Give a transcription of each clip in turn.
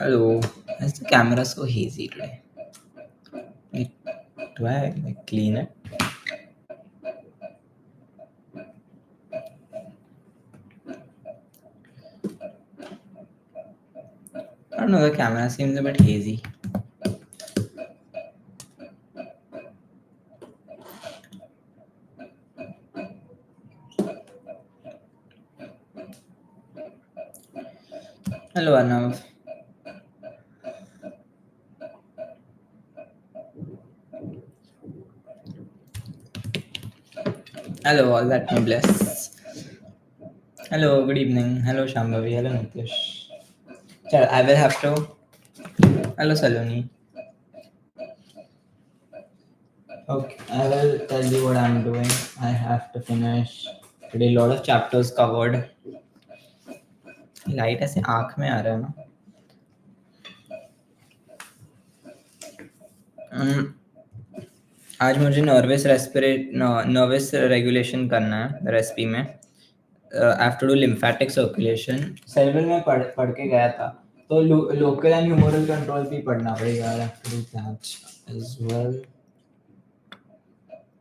Hello. Why is the camera so hazy today? Like, do I clean it? I don't know. The camera seems a bit hazy. Hello, Arnav. Hello, all that may bless. Hello, good evening. Hello, Shambhavi. Hello, Nitish. Chal, I will have to. Hello, Saloni. Okay, I will tell you what I'm doing. I have to finish today. A lot of chapters covered. Light ऐसे आंख में आ रहा है ना. आज मुझे nervous regulation करना है रेसिपी में. I have to do lymphatic circulation. Cerebral में पढ़ के गया था, तो लोकल एंड ह्यूमरल कंट्रोल भी पढ़ना पड़ेगा. I have to do that as well.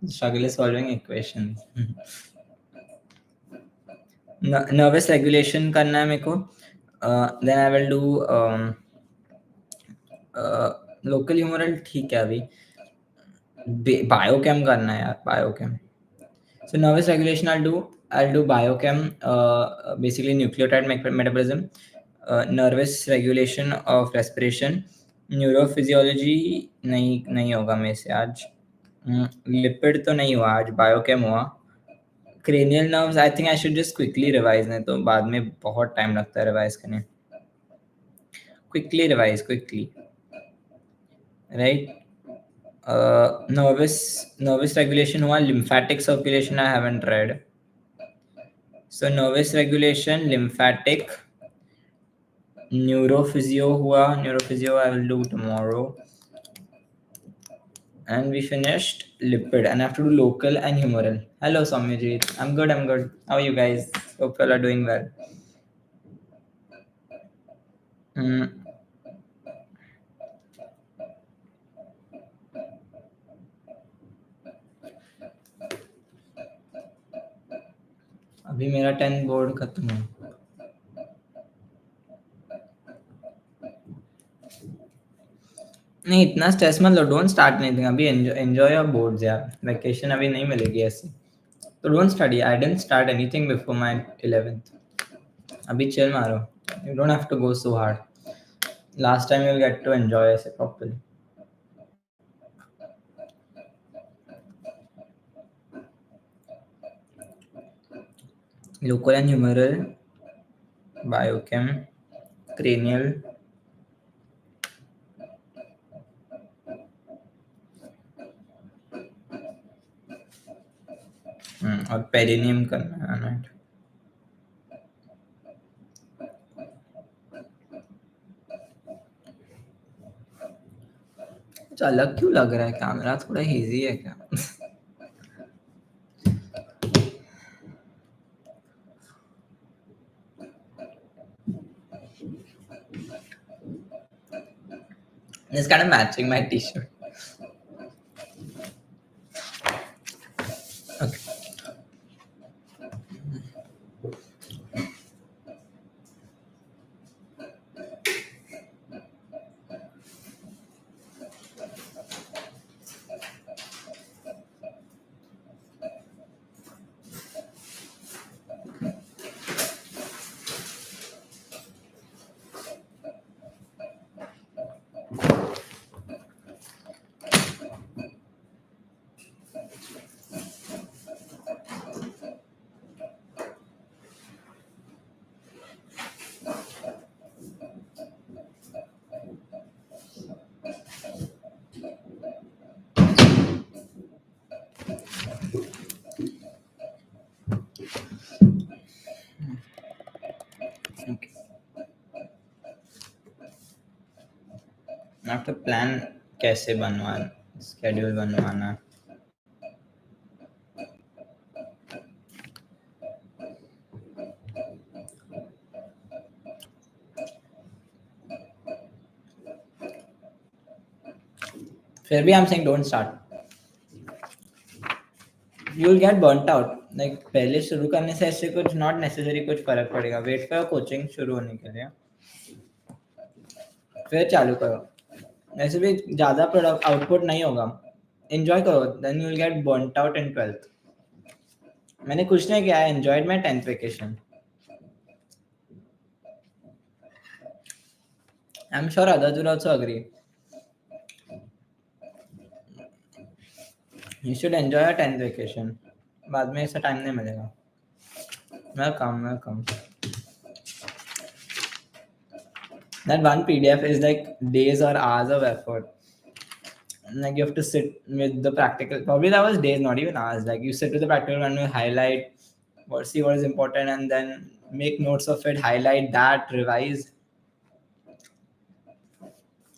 Struggle is solving equations. Nervous regulation करना है मेरे को. Then I will do local humoral. ठीक है, अभी बायोकेम करना है यार. Biochem. So nervous regulation I'll do biochem, basically nucleotide metabolism, nervous regulation of respiration, neurophysiology नहीं होगा मेरे से आज. लिपिड तो नहीं हुआ आज, बायोकेम हुआ. cranial nerves I think I should just quickly revise, नहीं तो बाद में बहुत टाइम लगता है रिवाइज करने. quickly right. Nervous regulation हुआ. lymphatic circulation I haven't read. So nervous regulation, lymphatic, neurophysio हुआ. Neurophysio I will do tomorrow. And we finished lipid, and I have to do local and humoral. Hello Soumyajit. I'm good. How are you guys? Hope you all are doing well. अभी मेरा 10 board खत्म हुआ. नहीं, इतना stress मत लो. Don't start anything अभी. Enjoy your boards यार. वैकेशन अभी नहीं मिलेगी ऐसे, तो don't study. I didn't start anything before my 11th. अभी चिल मारो. You don't have to go so hard. Last time you will get to enjoy ऐसे properly. Local and humoral, biochem, cranial, और perineum करना है. कुछ अलग क्यों लग रहा है? कैमरा थोड़ा हेजी है क्या? It's kind of matching my t-shirt. Okay. After plan कैसे बनवाना, स्केड्यूल बनवाना. फिर भी I'm saying don't start. You'll get burnt out. Like पहले शुरू करने से ऐसे कुछ not necessary कुछ फर्क पड़ेगा. Wait for कोचिंग शुरू होने के लिए, फिर चालू करो. ऐसे भी ज़्यादा प्रोडक्ट आउटपुट नहीं होगा. Enjoy करो. Then you'll get burnt out in 12th. मैंने कुछ नहीं किया. I enjoyed my 10th vacation. I'm sure others will also agree. You should enjoy your 10th vacation. बाद में ऐसा टाइम नहीं मिलेगा. Welcome. That one PDF is like days or hours of effort. Like you have to sit with the practical. Probably that was days, not even hours. Like you sit with the practical and you highlight, see what is important, and then make notes of it. Highlight that, revise.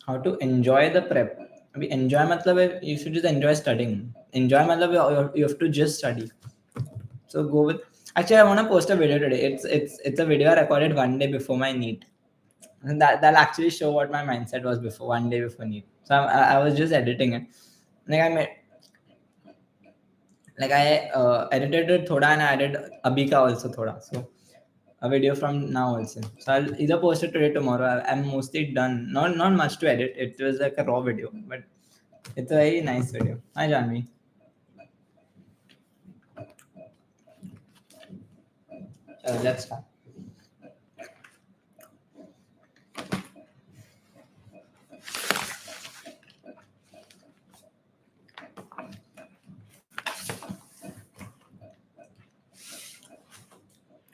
How to enjoy the prep. अभी enjoy मतलब है you should just enjoy studying. Enjoy मतलब you have to just study. So go with. Actually, I want to post a video today. It's a video I recorded one day before my NEET. And that'll actually show what my mindset was before one day before NEET. So I was just editing it. I edited it thoda and I added abhi ka also thoda. So a video from now also. So I'll either post it today tomorrow. I'm mostly done. Not much to edit. It was like a raw video, but it's a very nice video. Hi Janvi. Let's start.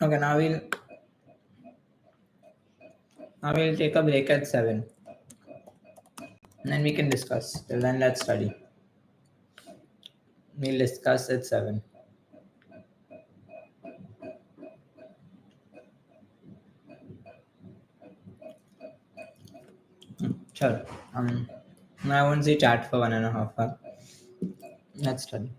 Okay, now we'll take a break at 7. And then we can discuss. Till then, let's study. We'll discuss at 7. Sure. I won't say chat for 1.5 hours. Let's study.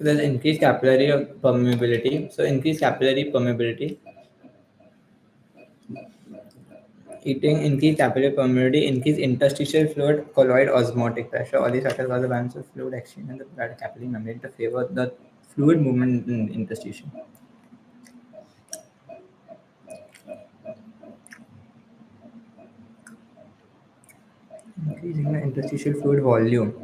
there's increased capillary permeability. So increased capillary permeability, eating increased capillary permeability, increased interstitial fluid, colloid osmotic pressure. All these factors cause the balance of fluid exchange in the blood capillary membrane to favor the fluid movement in interstitial. Increasing the interstitial fluid volume.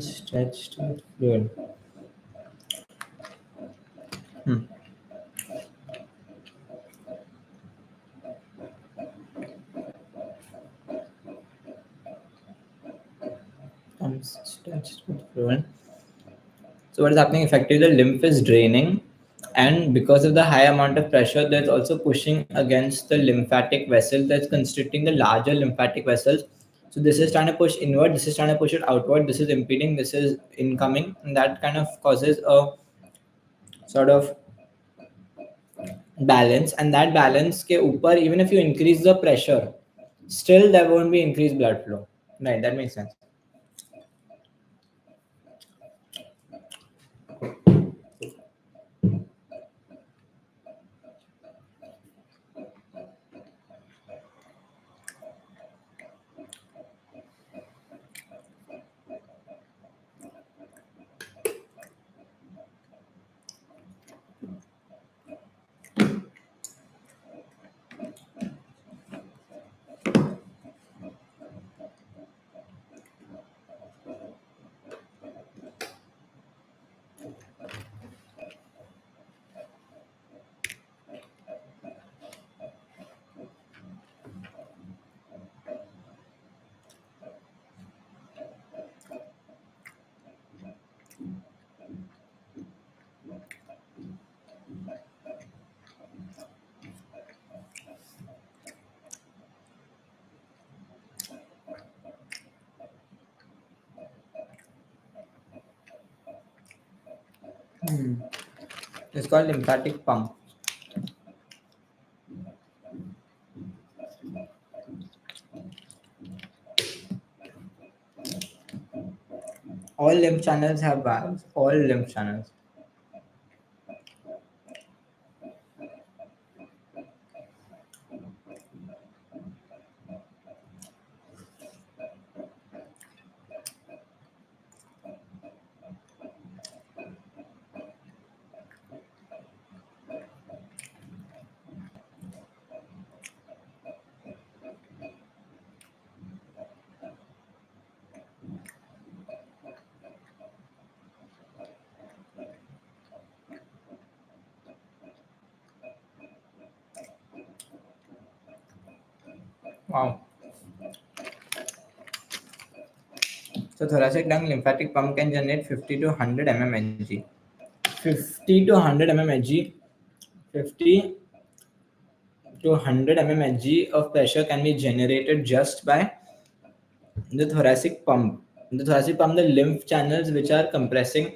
Stretched fluid. Hmm. Stretched fluid. So what is happening effectively? The lymph is draining, and because of the high amount of pressure, there's also pushing against the lymphatic vessel that's constricting the larger lymphatic vessels. So this is trying to push inward, this is trying to push it outward, this is impeding, this is incoming, and that kind of causes a sort of balance. And that balance ke upar, even if you increase the pressure, still there won't be increased blood flow. Right, that makes sense. It's called lymphatic pump. All lymph channels have valves. All lymph channels. Wow. So thoracic lung lymphatic pump can generate 50 to 100 mmHg. 50 to 100 mmHg, 50 to 100 mmHg of pressure can be generated just by the thoracic pump. In the thoracic pump, the lymph channels which are compressing,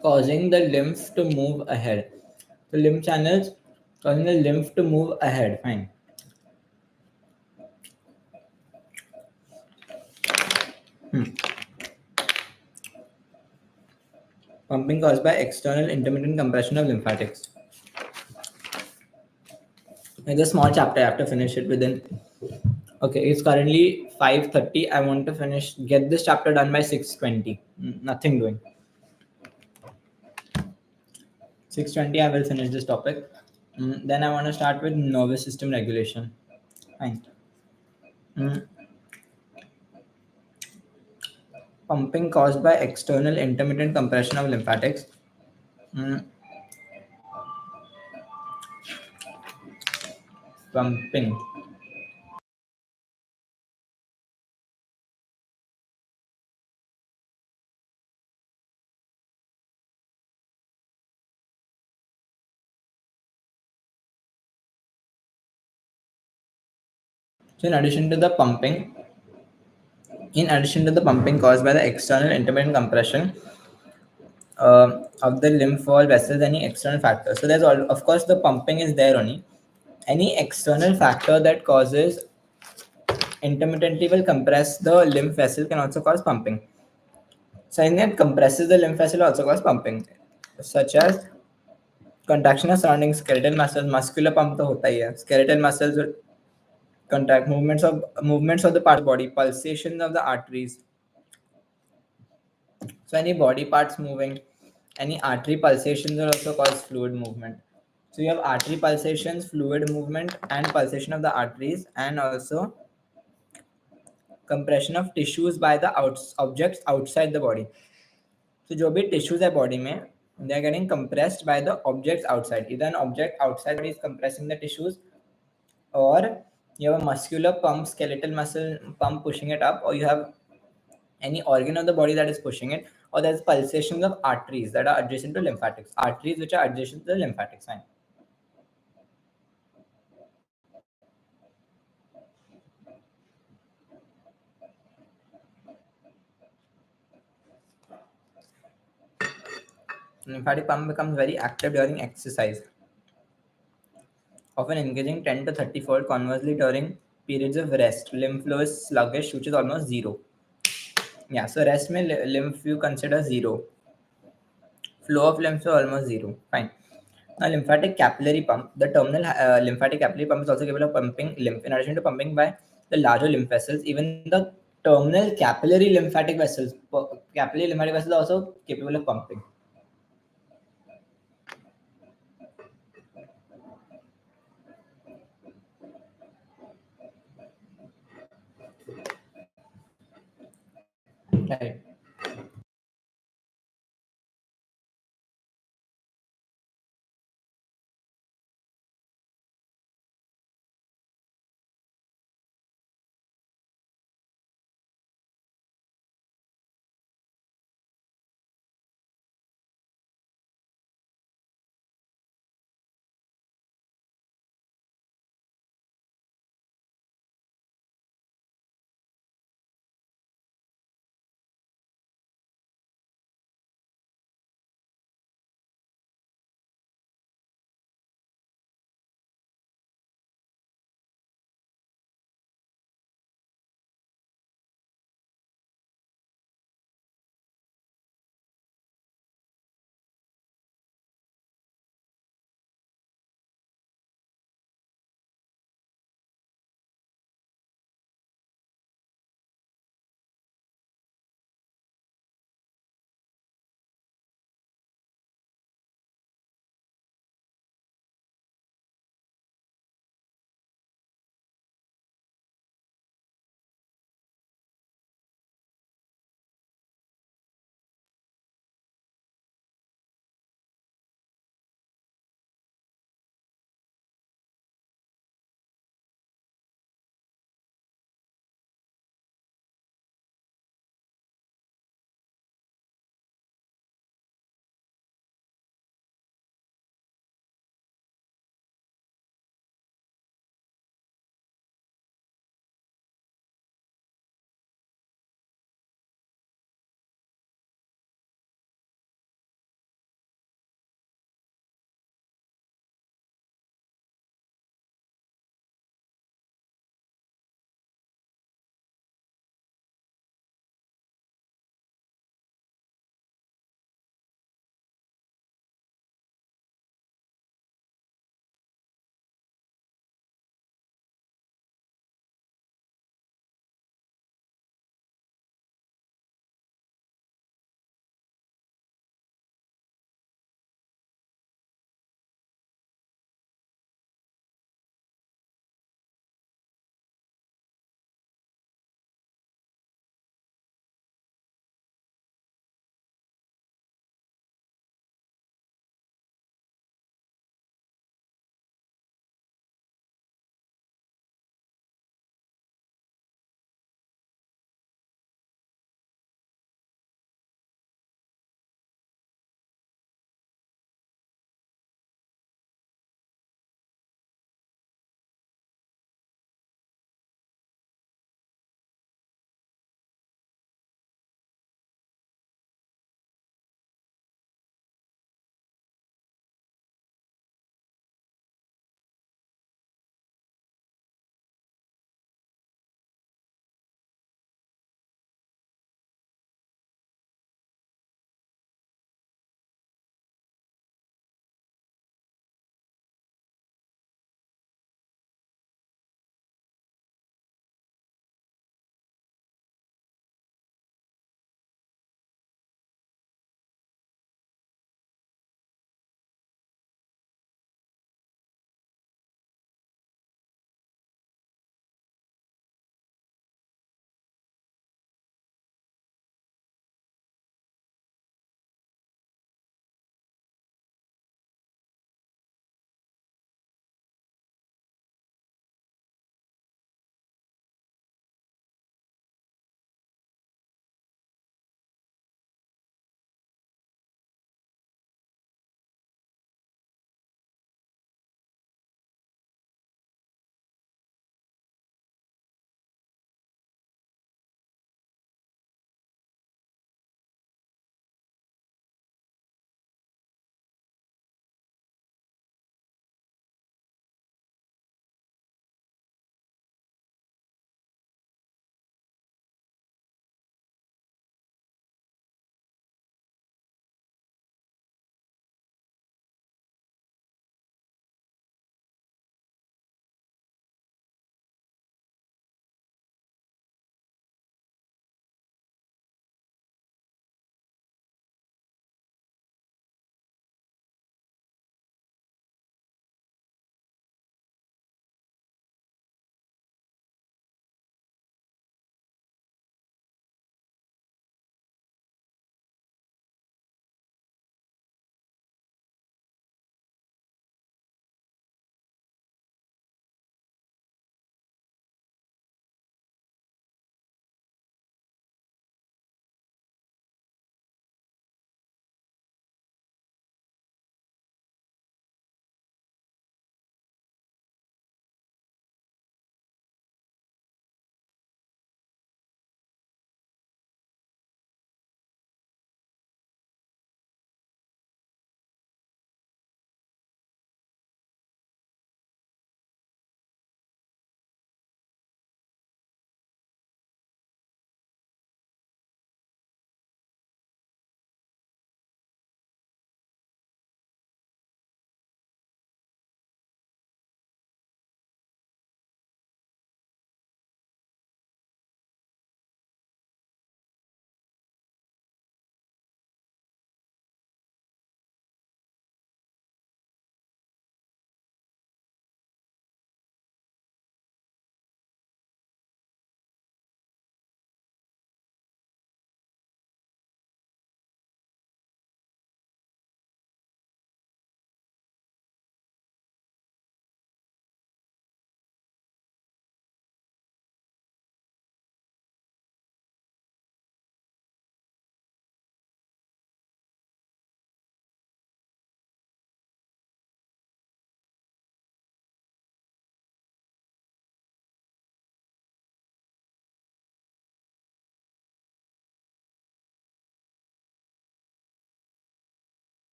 causing the lymph to move ahead. The lymph channels causing the lymph to move ahead. Fine. Pumping caused by external intermittent compression of lymphatics. It's a small chapter. I have to finish it within. Okay, it's currently 5:30. I want to get this chapter done by 6:20. Nothing doing. 6:20. I will finish this topic. Then I want to start with nervous system regulation. Fine. Mm, Pumping caused by external intermittent compression of lymphatics. Mm, Pumping. So in addition to the pumping caused by the external intermittent compression of the lymph wall vessels, any external factor. So there's all, of course, the pumping is there only. Any external factor that causes intermittently will compress the lymph vessel can also cause pumping. So anything that compresses the lymph vessel also cause pumping, such as contraction of surrounding skeletal muscles. Muscular pump तो होता ही है. Skeletal muscles will contract. Movements of the part of the body, pulsations of the arteries. So any body parts moving, any artery pulsations will also cause fluid movement. So you have artery pulsations, fluid movement, and pulsation of the arteries, and also compression of tissues by the objects outside the body. So जो भी tissues है body में, they are getting compressed by the objects outside. Either an object outside body is compressing the tissues, or you have a muscular pump, skeletal muscle pump pushing it up, or you have any organ of the body that is pushing it, or there's pulsations of arteries that are adjacent to lymphatics. Arteries which are adjacent to the lymphatics. Fine. Lymphatic pump becomes very active during exercise, often engaging 10 to 30 fold. Conversely, during periods of rest, lymph flow is sluggish, which is almost zero. Yeah, so rest में lymph you consider zero. Flow of lymph is almost zero. Fine. Now, lymphatic capillary pump. The terminal lymphatic capillary pump is also capable of pumping lymph. In addition to pumping by the larger lymph vessels, even the terminal capillary lymphatic vessels, capillary lymphatic vessels are also capable of pumping. Right.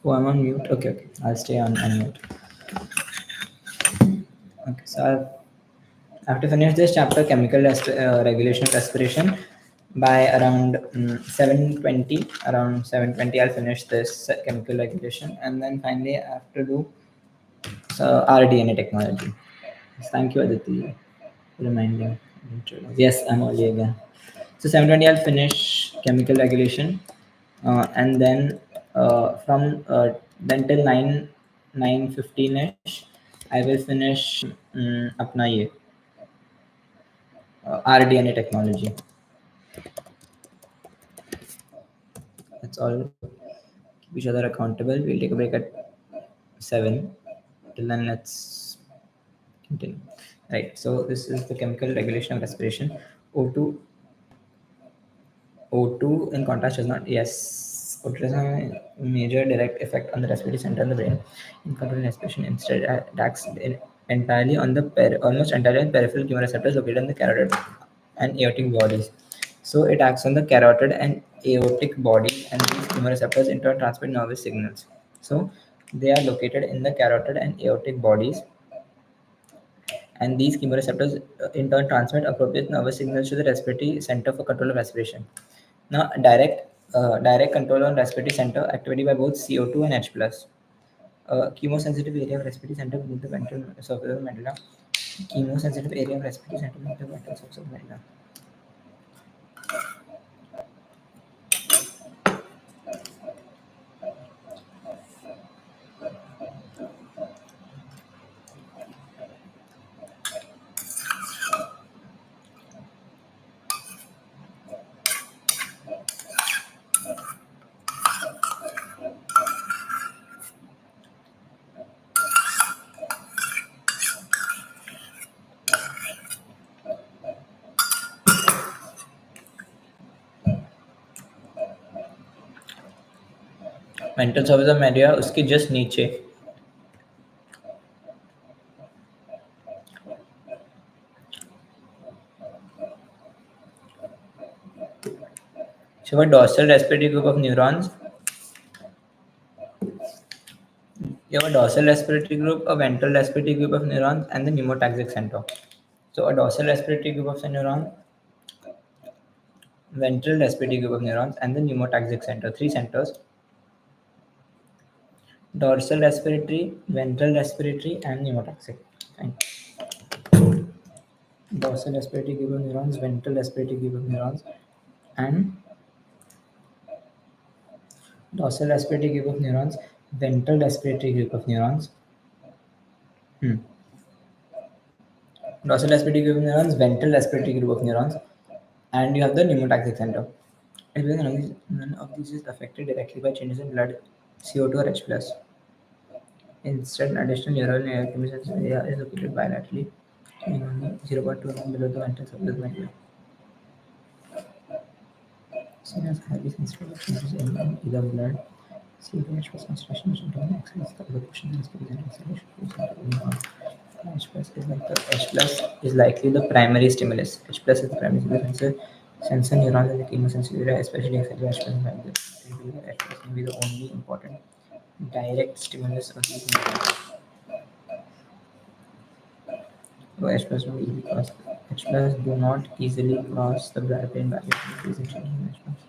Oh, I'm on mute. Okay, okay. I'll stay on mute. Okay, so I have to finish this chapter, chemical regulation of respiration, by around 7:20. Around 7:20, I'll finish this chemical regulation, and then finally I have to do rDNA technology. Thank you, Aditi, for reminding. Yes, I'm only again. So 7:20, I'll finish chemical regulation, and then then till 9:15 ish, I will finish अपना ये rDNA technology. That's all. Keep each other accountable. We'll take a break at 7. Till then, let's continue. Right. So this is the chemical regulation of respiration. O2 O2, in contrast, does not. Yes, O2 does not have a major direct effect on the respiratory center of the brain. In controlling respiration, instead it acts entirely on the almost entirely on peripheral chemoreceptors located in the carotid and aortic bodies. So it acts on the carotid and aortic bodies, and these chemoreceptors in turn transmit nervous signals. So they are located in the carotid and aortic bodies, and these chemoreceptors in turn transmit appropriate nervous signals to the respiratory center for control of respiration. Now, direct control on respiratory center activity by both CO2 and H plus. Chemosensitive area of respiratory center beneath the ventral surface of the medulla. Chemosensitive area of respiratory center beneath the ventral surface of the medulla. Ventral surface of medulla उसके just नीचे. So a dorsal respiratory group of neurons. You have a dorsal respiratory group, a ventral respiratory group of neurons, and the pneumotaxic center. So a dorsal respiratory group of neurons, ventral respiratory group of neurons, and the pneumotaxic center. 3 centers. Dorsal respiratory, ventral respiratory, and pneumotaxic. Fine. Dorsal respiratory group of neurons, ventral respiratory group of neurons, and dorsal respiratory group of neurons, ventral respiratory group of neurons. Dorsal respiratory group of neurons, ventral respiratory group of neurons, and you have the pneumotaxic center. And none of these is affected directly by changes in blood CO2 or H plus. Instead, an additional neural chemical area is located bilaterally, 0.2 mm below the ventral surface of the medulla. Seen as highly sensitive to changes in either blood CO2 H plus concentration, which in turn excites the other portions of the representing acceleration H plus is like the H plus is likely the primary stimulus. H plus is the primary stimulus. Sensor neurons in the chemosensitive area, especially excited H plus like this. H plus may be the only important direct stimulus of these neurons. So H plus not easily cross. H plus do not easily cross the blood-brain barrier. Increase in change in H plus.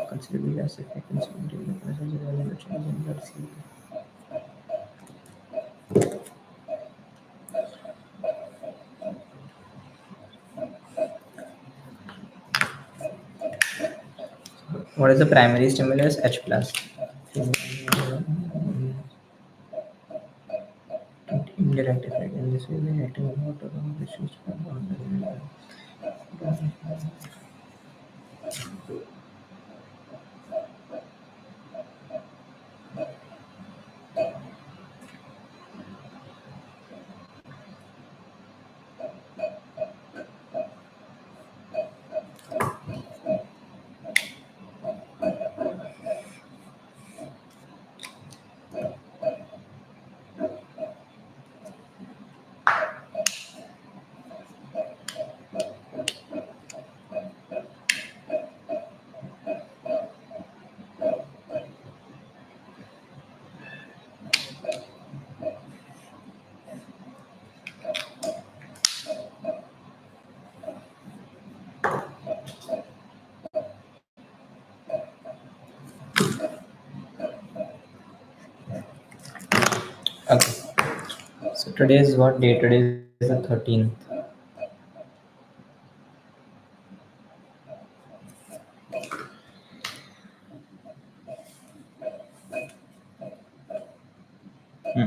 Considerably less effect in secondary processes than the changes in blood CO2. What is the primary stimulus? H plus. Indirect effect in this way, the acting motor which is Today is what day? Today is the 13th. Hmm.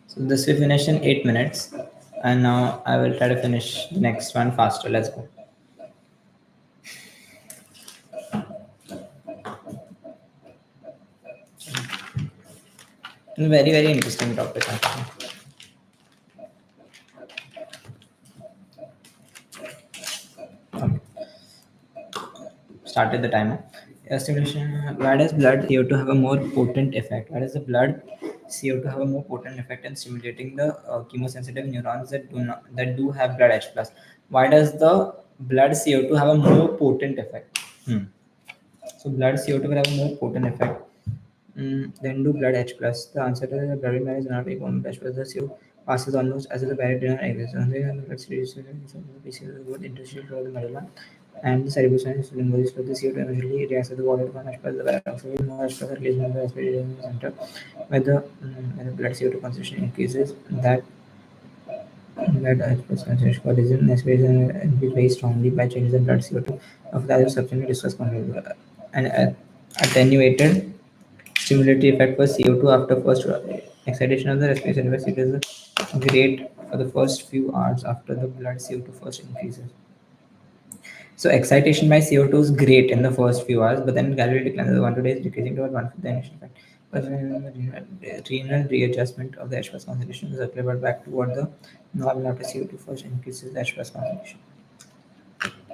So this we finish in 8 minutes, and now I will try to finish the next one faster. Let's go. Very very interesting topic actually. Okay. Started the timer. Stimulation. Why does blood CO2 have a more potent effect? Why does the blood CO2 have a more potent effect in stimulating the chemosensitive neurons that do have blood H plus? Why does the blood CO2 have a more potent effect? So blood CO2 will have a more potent effect. Then do blood H plus. The answer to the blood marriage is not equal H plus. The CO passes almost as the barrier dinner exits. On the other hand, the blood series is both interstitial for the medulla and the cerebrospinal fluid. So the CO2 eventually reacts with the water to form H plus. The peroxide more H plus are released in the respiration center. When the blood CO2 concentration increases, that H plus concentration for reason respiration increase very strongly by changing the blood CO2 of the other substance discussed control and attenuated stimulative effect for CO2 after first excitation of the respiration device. It is great for the first few hours after the blood CO2 first increases. So excitation by CO2 is great in the first few hours, but then it gradually declines as 1 to 2 days, decreasing to about 1/5 the initial effect. But renal readjustment of the H plus concentration is recovered back toward the normal after CO2 first increases the H plus concentration.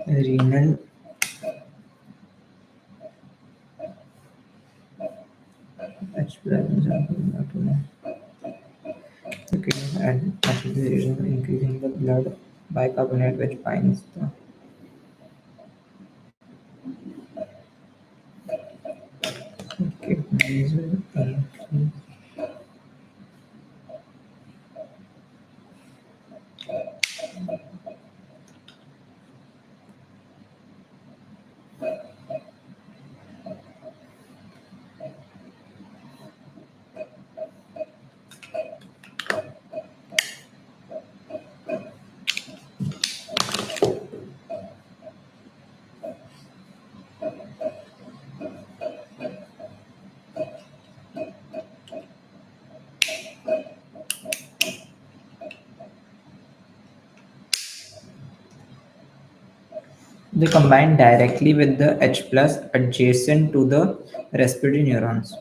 Renal H plus okay, and oxygenation increasing the blood bicarbonate which binds the kidneys will increase. They combine directly with the H plus adjacent to the respiratory neurons.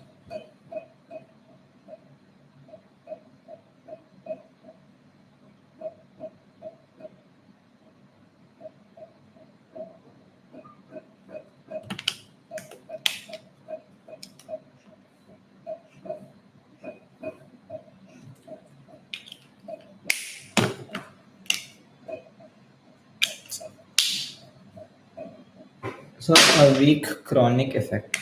So a weak chronic effect.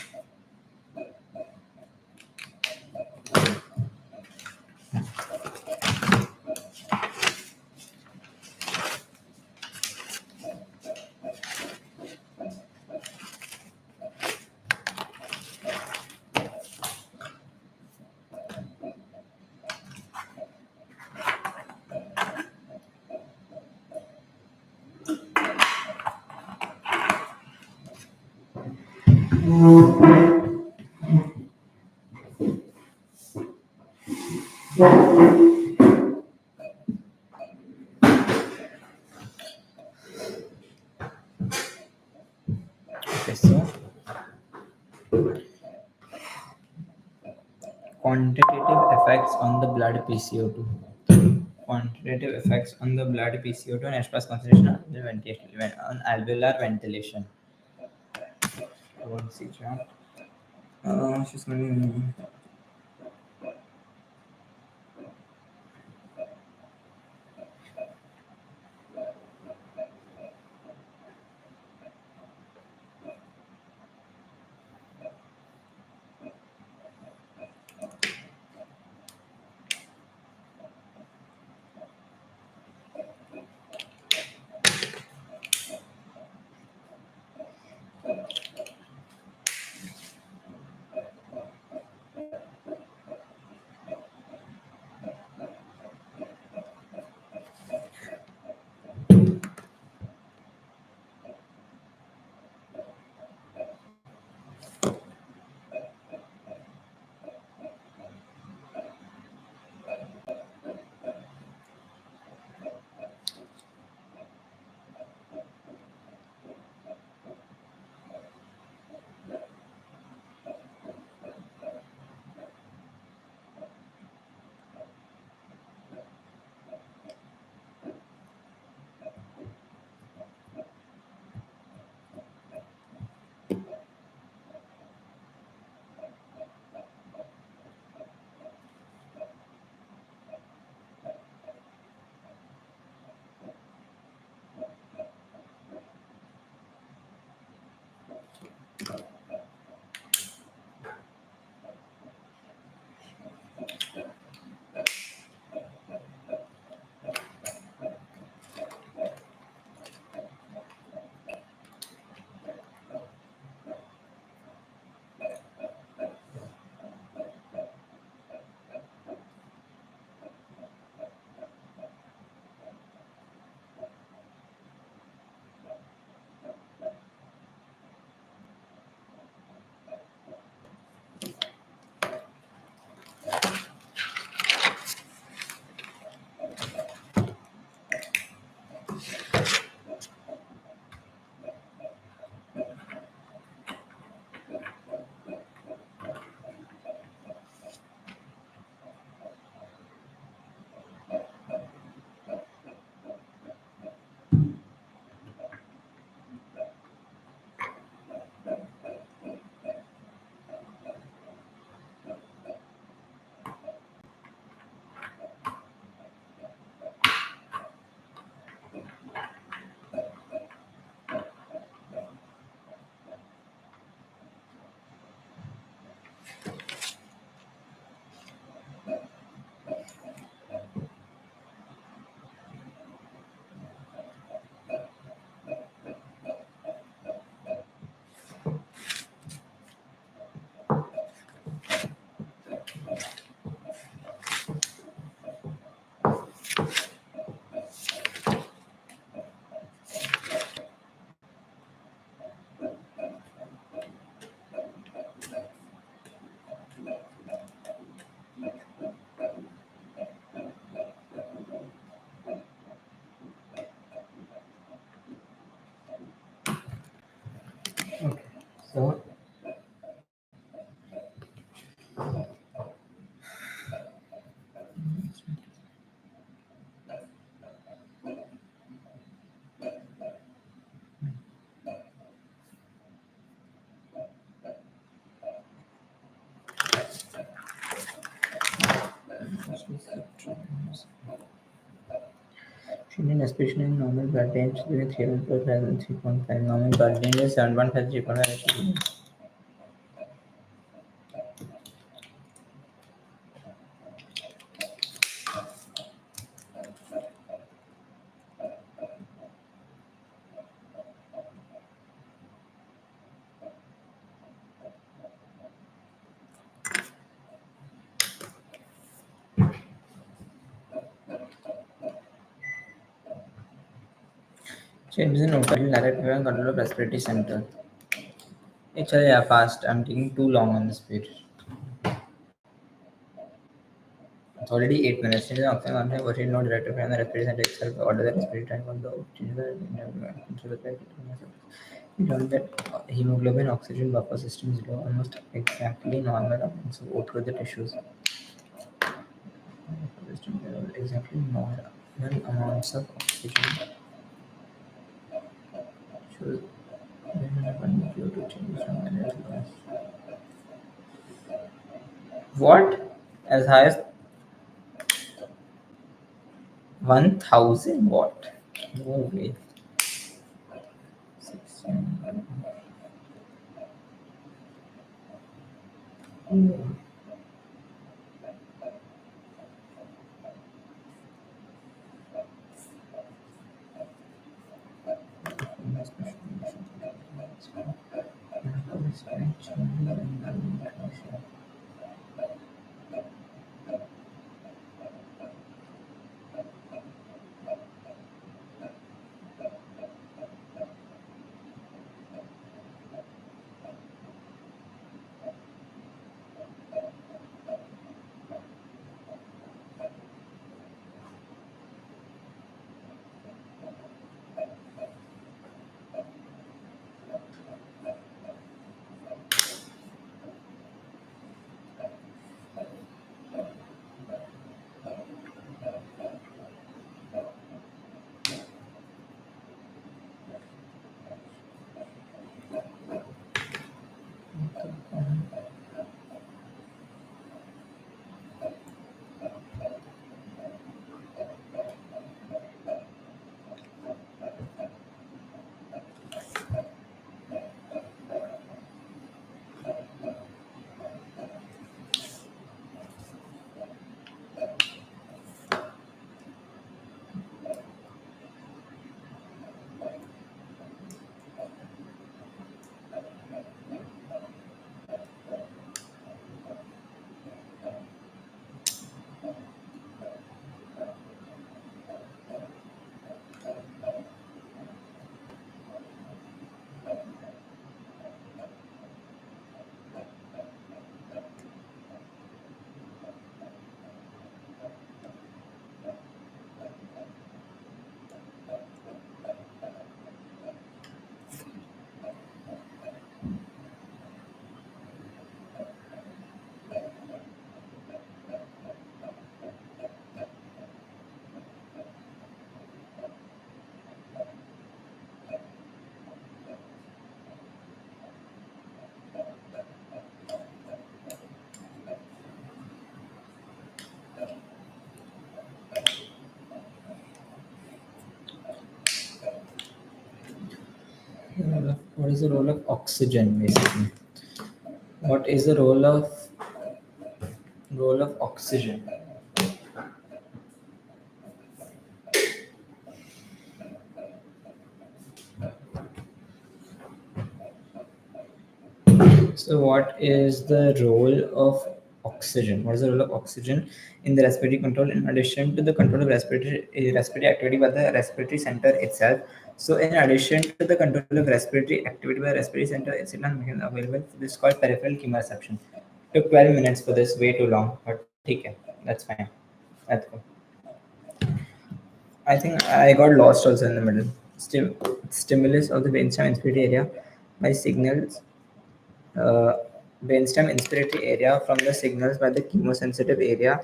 Okay, so quantitative effects on the blood PCO2. Quantitative effects on the blood PCO2 and H plus concentration on the ventilation, on alveolar ventilation. One see chart. She's going. So Indian aspiration in normal blood range between 3.5 and 3.5. Normal blood range is 7.5 3.5. Changes in open direct and control of respiratory center. Actually, yeah, fast. I'm taking too long on this page. It's already 8 minutes. Changes in oxygen content was not directed from the respiratory center itself. Order the respiratory time on the changes we learned that hemoglobin oxygen buffer system is low, almost exactly normal amounts of O2 to the tissues. System exactly normal amounts of oxygen. Should due to changes from energy loss. What? As high as 1000 watt? No way. 16. What is the role of oxygen basically? What is the role of oxygen? So, what is the role of oxygen? What is the role of oxygen in the respiratory control in addition to the control of respiratory activity by the respiratory center itself? So, in addition to the control of respiratory activity by the respiratory center, it's not available. This is called peripheral chemoreception. Took 12 minutes for this, way too long, but okay, that's fine. That's cool. I think I got lost also in the middle. Stimulus of the brainstem inspiratory area by signals uh, brainstem inspiratory area from the signals by the chemosensitive area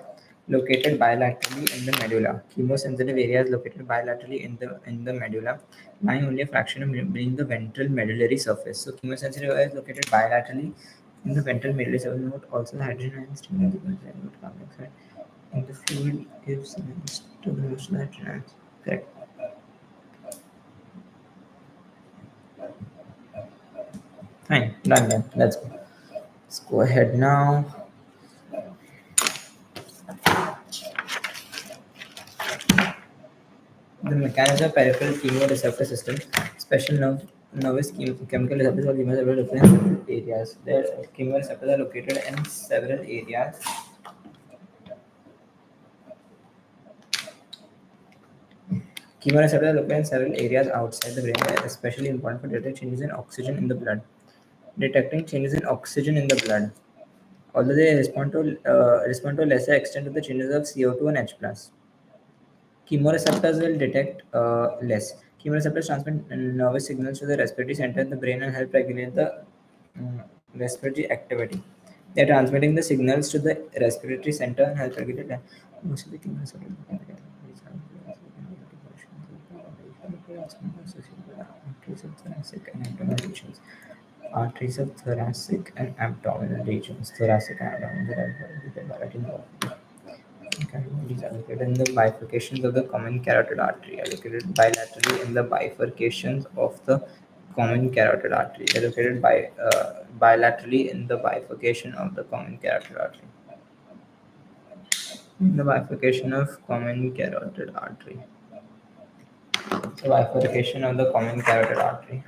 located bilaterally in the medulla. Chemosensitive area is located bilaterally in the medulla, lying only a fraction of beneath the ventral medullary surface. So chemosensitive area is located bilaterally in the ventral medullary surface. Note also the hydrogen ions stimulate the carbon dioxide in the fluid if sensed to the most hydrogen ions. Correct. Fine. Done. Let's go. Let's go ahead now. The mechanism of peripheral chemoreceptor system, special nervous chemical receptors or chemoreceptor different areas. Their chemoreceptors are located in several areas. Chemoreceptors are located in several areas outside the brain. They are especially important for detecting changes in oxygen in the blood. Detecting changes in oxygen in the blood. Although they respond to a lesser extent to the changes of CO2 and H plus. Chemoreceptors will detect less. Chemoreceptors transmit nervous signals to the respiratory center in the brain and help regulate the respiratory activity. They are transmitting the signals to the respiratory center and help regulate the most of the chemoreceptors arteries of thoracic and abdominal regions. Arteries of thoracic and abdominal regions. Thoracic and abdominal. These are located in the bifurcations of the common carotid artery, are located bilaterally in the bifurcations of the common carotid artery. They are located bilaterally in the bifurcation of the common carotid artery. In the bifurcation of common carotid artery. The bifurcation of the common carotid artery.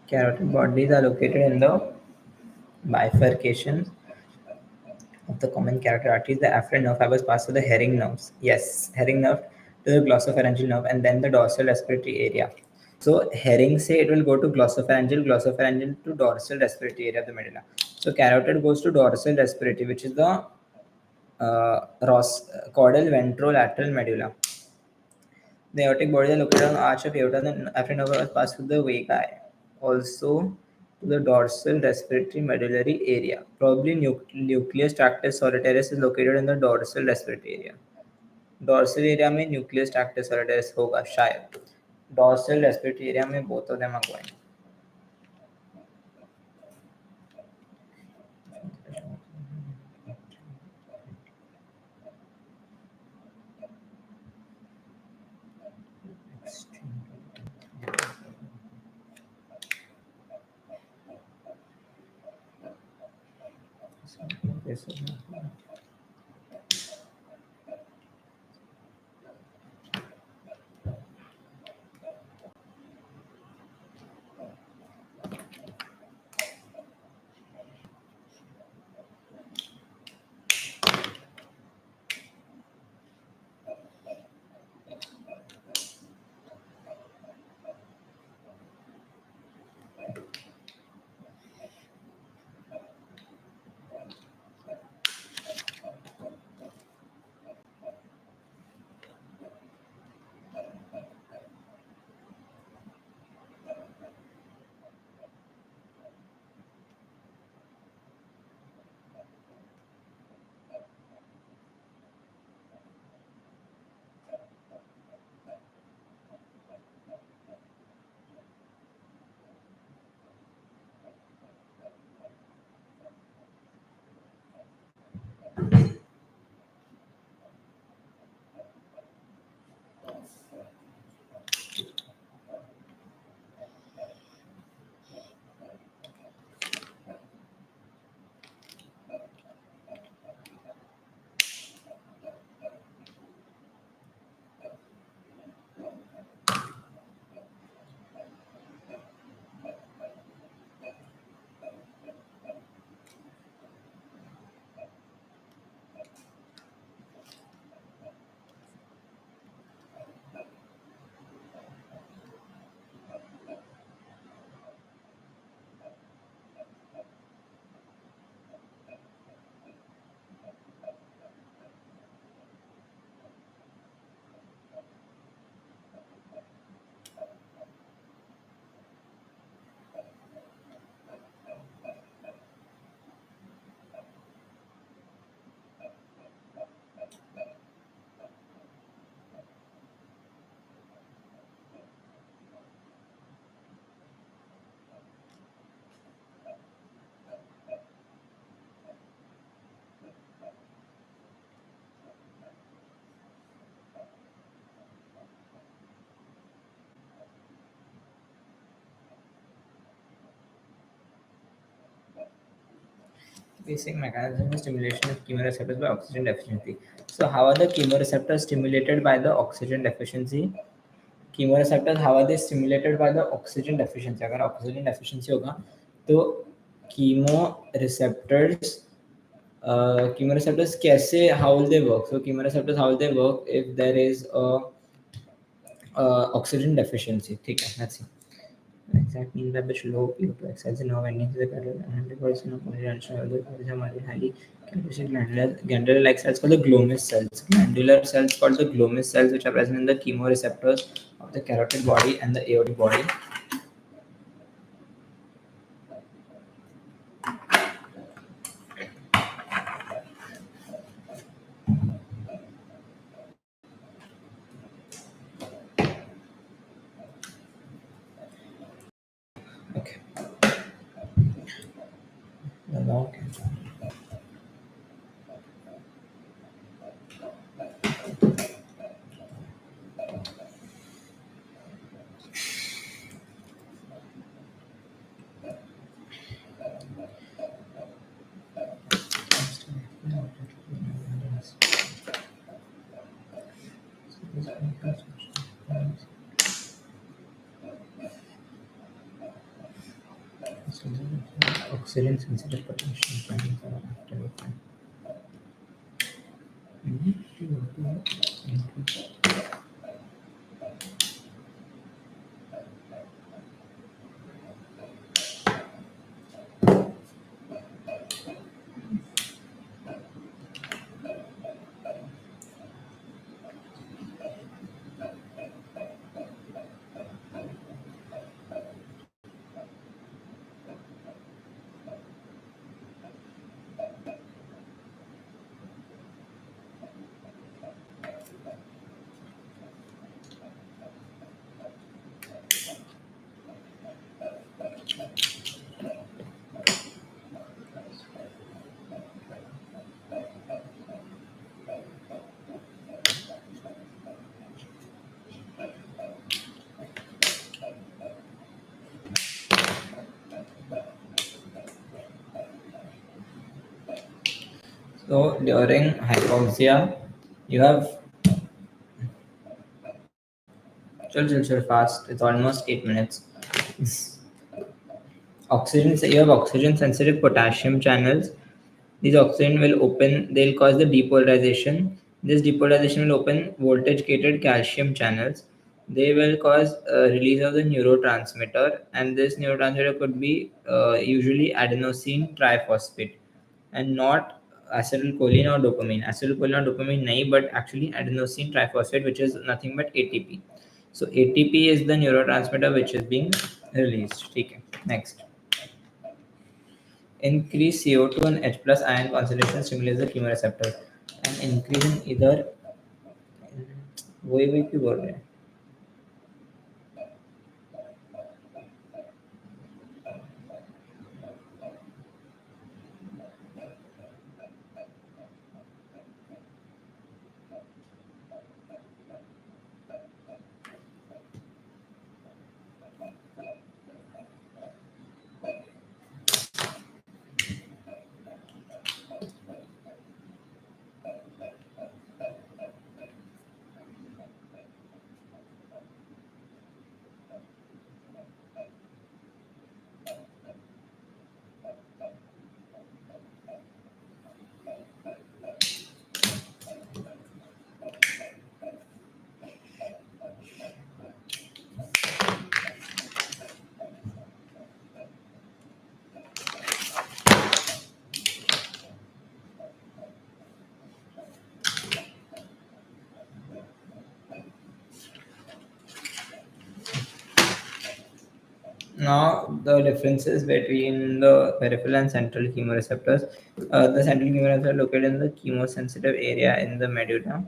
Carotid bodies are located in the bifurcation of the common carotid arteries. The afferent nerve fibers pass through the herring nerves. Yes, herring nerve to the glossopharyngeal nerve and then the dorsal respiratory area. So herring say it will go to glossopharyngeal to dorsal respiratory area of the medulla. So carotid goes to dorsal respiratory, which is the caudal ventrolateral medulla. The aortic body is located on the arch of aorta. The afferent nerve fibers pass through the vagi, also to the dorsal respiratory medullary area. Probably nucleus tractus solitarius is located in the dorsal respiratory area. Dorsal area में nucleus tractus सोलिटरिस होगा शायद dorsal respiratory area में both of them are going. This is Basic mechanism of stimulation of chemoreceptors by oxygen deficiency. So, how are the chemoreceptors stimulated by the oxygen deficiency? Chemoreceptors, how are they stimulated by the oxygen deficiency? अगर oxygen deficiency होगा तो chemoreceptors chemoreceptors कैसे, how will they work? So chemoreceptors, how will they work if there is a oxygen deficiency? ठीक है, let's see. Exact means that which low PO2 excess in our endings is better than 100% of polyreduction are highly calcific glandular like cells called the glomus cells. Glandular cells called the glomus cells, which are present in the chemoreceptors of the carotid body and the aortic body. Okay. Okay. Oxygen sensitive potential. So during hypoxia, you have chill fast. It's almost 8 minutes. Oxygen. You have oxygen sensitive potassium channels. These oxygen will open. They'll cause the depolarization. This depolarization will open voltage gated calcium channels. They will cause release of the neurotransmitter, and this neurotransmitter could be usually adenosine triphosphate and not acetylcholine or dopamine. Acetylcholine or dopamine nahi, but actually adenosine triphosphate, which is nothing but ATP. So ATP is the neurotransmitter which is being released. Okay. Next. Increase CO2 and H plus ion concentration stimulates the chemoreceptor. And increase in either वही क्यों बोल रहे हैं. Now, the differences between the peripheral and central chemoreceptors. The central chemoreceptors are located in the chemosensitive area in the medulla.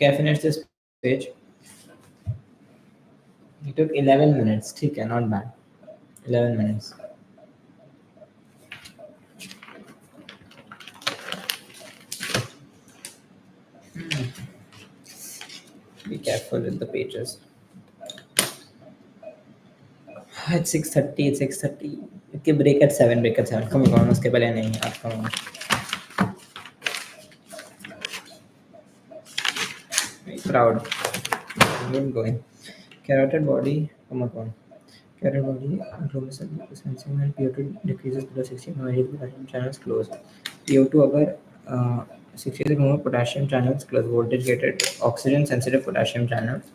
Okay, I finished this page. It took 11 minutes. ठीक है, not bad. 11 minutes. Be careful with the pages. It's 6:30. It's 6:30. Okay, break at 7. Break at 7. Come on, उसके पहले नहीं. Come on. Very proud. Keep going. Carotid body. Come on. Carotid body. Chromosome sensing and PO2 decreases below 60. Immediately potassium channels close. PO2 अगर 60 से more potassium channels close. Voltage gated. Oxygen sensitive potassium channels.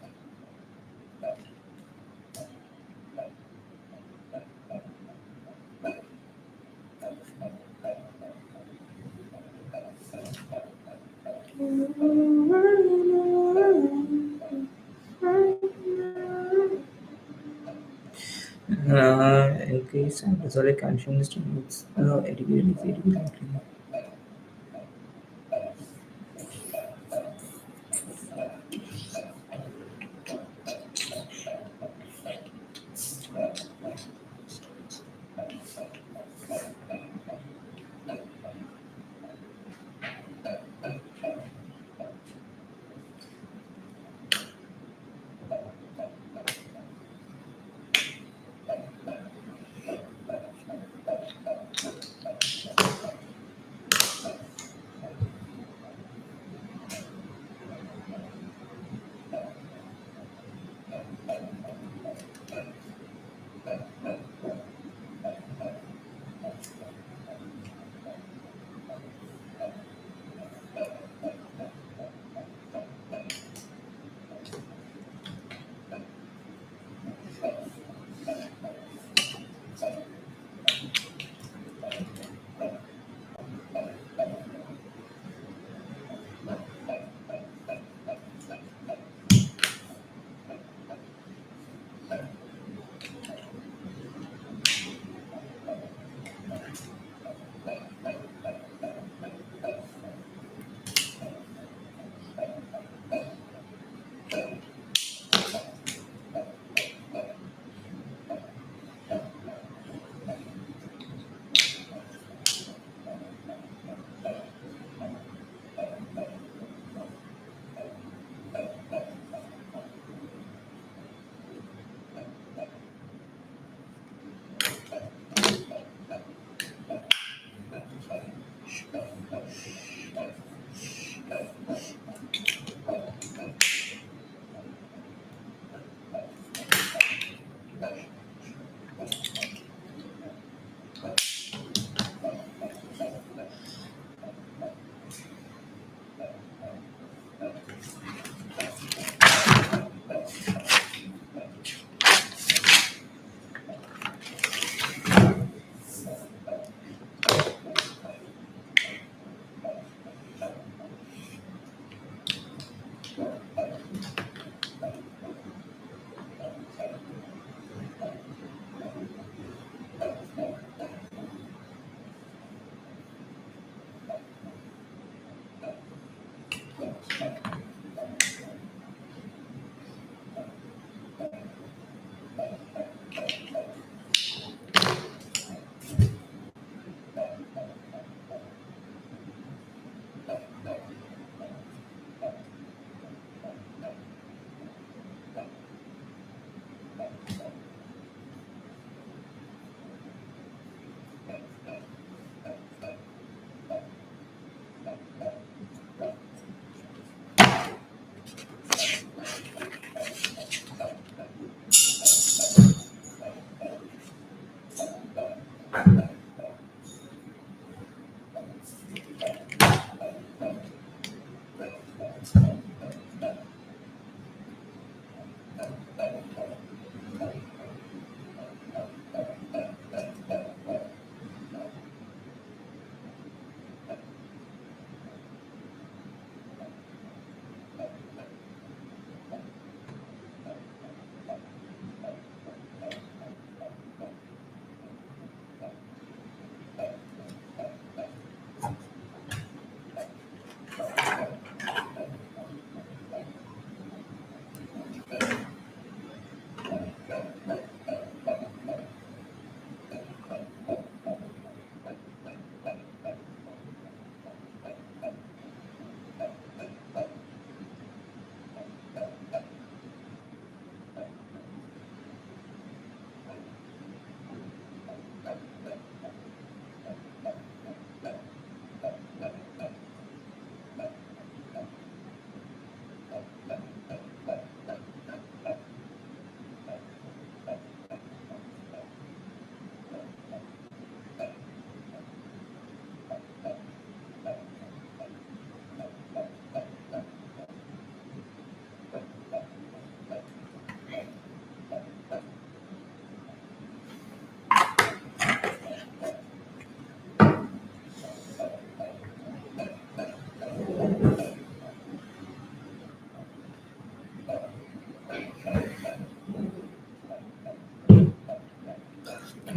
Increase and dissolve calcium stimulates ATP.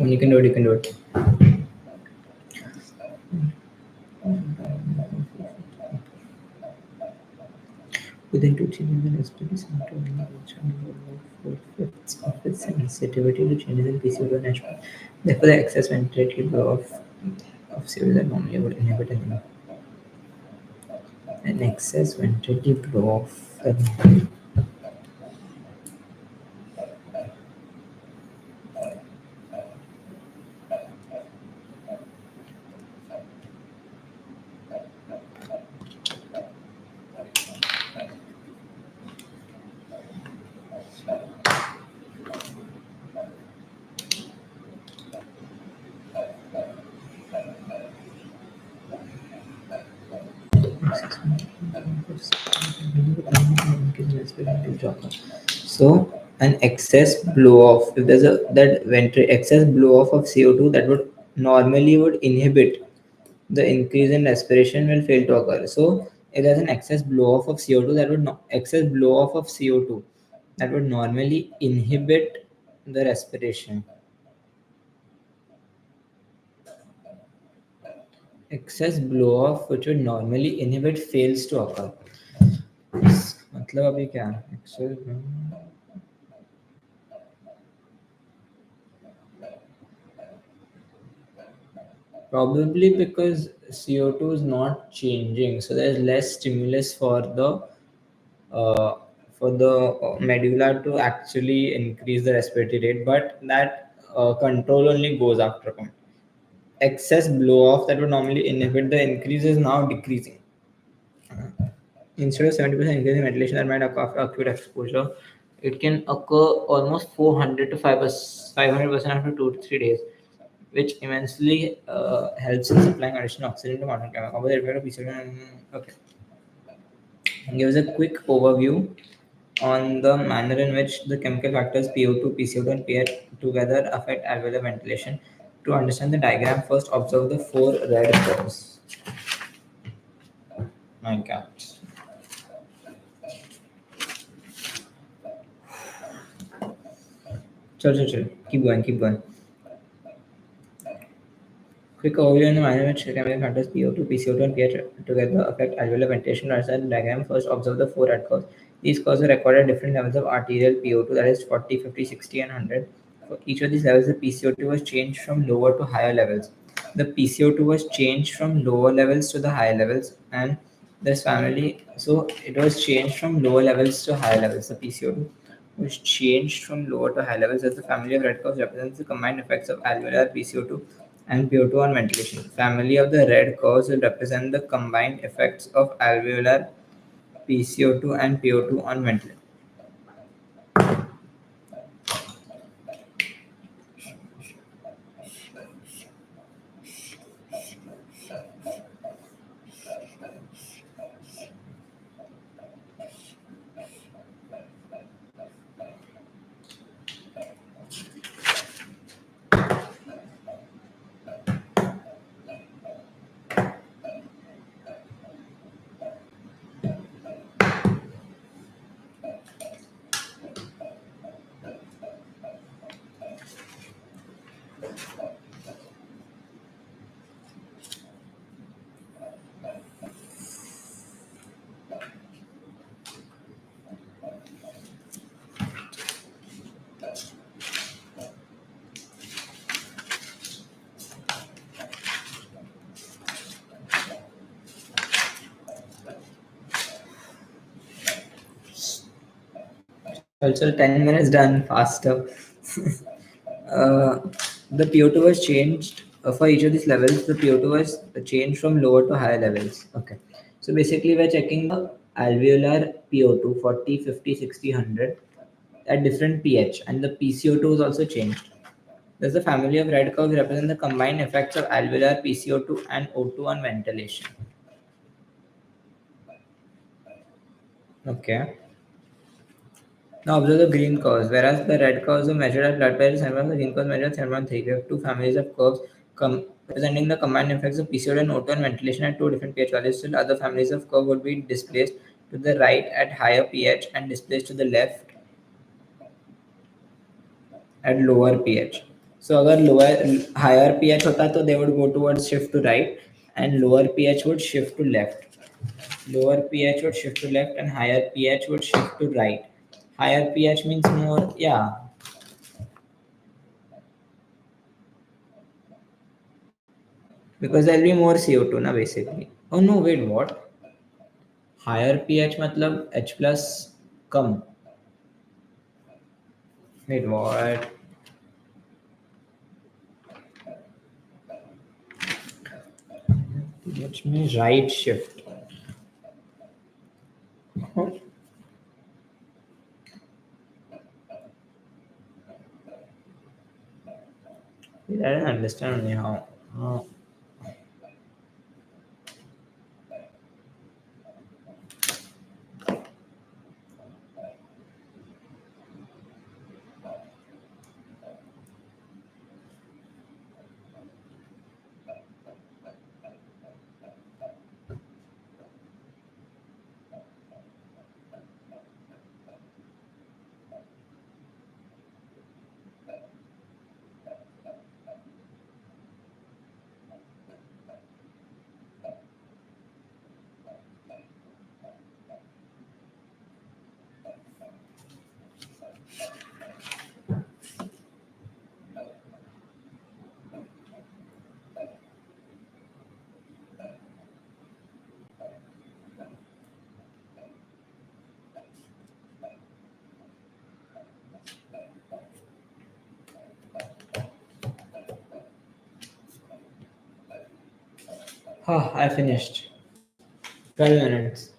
When you can do it, you can do it. Within 2 3 days, an experiment to which four-fifths of its sensitivity to changes in PCO2 and H1. Therefore, the excess ventilatory flow of CO that normally would inhibit an excess ventilatory flow of so an excess blow off, if there's a that excess blow off of CO2 that would normally would inhibit the increase in respiration will fail to occur. So if there's an excess blow off of CO2 that would excess blow off of CO2 that would normally inhibit the respiration. Excess blow off which would normally inhibit fails to occur. मतलब अभी क्या है? Excess probably because CO2 is not changing, so there's less stimulus uh, for the medulla to actually increase the respiratory rate, but that control only goes after a point. Excess blow off that would normally inhibit the increase is now decreasing. Instead of 70% increase in ventilation that might occur after acute exposure, it can occur almost 400 to 500% after 2 to 3 days, which immensely helps in supplying additional oxygen to modern chemical. Okay. Gives a quick overview on the manner in which the chemical factors PO2, PCO2, and pH together affect alveolar ventilation. To understand the diagram, first observe the four red curves. My God. Chill. Keep going, keep going. Quick overview on the manner in which chemical factors PO2, PCO2, and pH together affect alveolar ventilation. To understand the diagram, first observe the four red curves. These curves are recorded at different levels of arterial PO2, that is 40, 50, 60, and 100. For each of these levels, the PCO2 was changed from lower to higher levels. The PCO2 was changed from lower levels to the higher levels, and this family, so it was changed from lower levels to higher levels. The PCO2 was changed from lower to higher levels as the family of red curves represents the combined effects of alveolar PCO2 and PO2 on ventilation. Family of the red curves will represent the combined effects of alveolar PCO2 and PO2 on ventilation. Also, 10 minutes done faster. uh, the PO2 was changed for each of these levels. The PO2 was changed from lower to higher levels. Okay. So basically, we're checking the alveolar PO2 40, 50, 60, 100 at different pH, and the PCO2 is also changed. Thus, the family of red curves represent the combined effects of alveolar PCO2 and O2 on ventilation. Okay. Now observe the green curves. Whereas the red curves are measured at blood pressure 7, the green curves measured 7.3. We have two families of curves representing the combined effects of PCO2 and O2 on ventilation at two different pH values. Still, other families of curve would be displaced to the right at higher pH and displaced to the left at lower pH. So अगर lower higher pH होता तो they would go towards shift to right and lower pH would shift to left. Lower pH would shift to left and higher pH would shift to right. Higher pH means more, yeah. Because there'll be more CO2 na basically. Oh no, wait, what? Higher pH मतलब H plus come. Wait, what? Let me right shift. Huh? I don't understand anyhow. I finished. 12 minutes.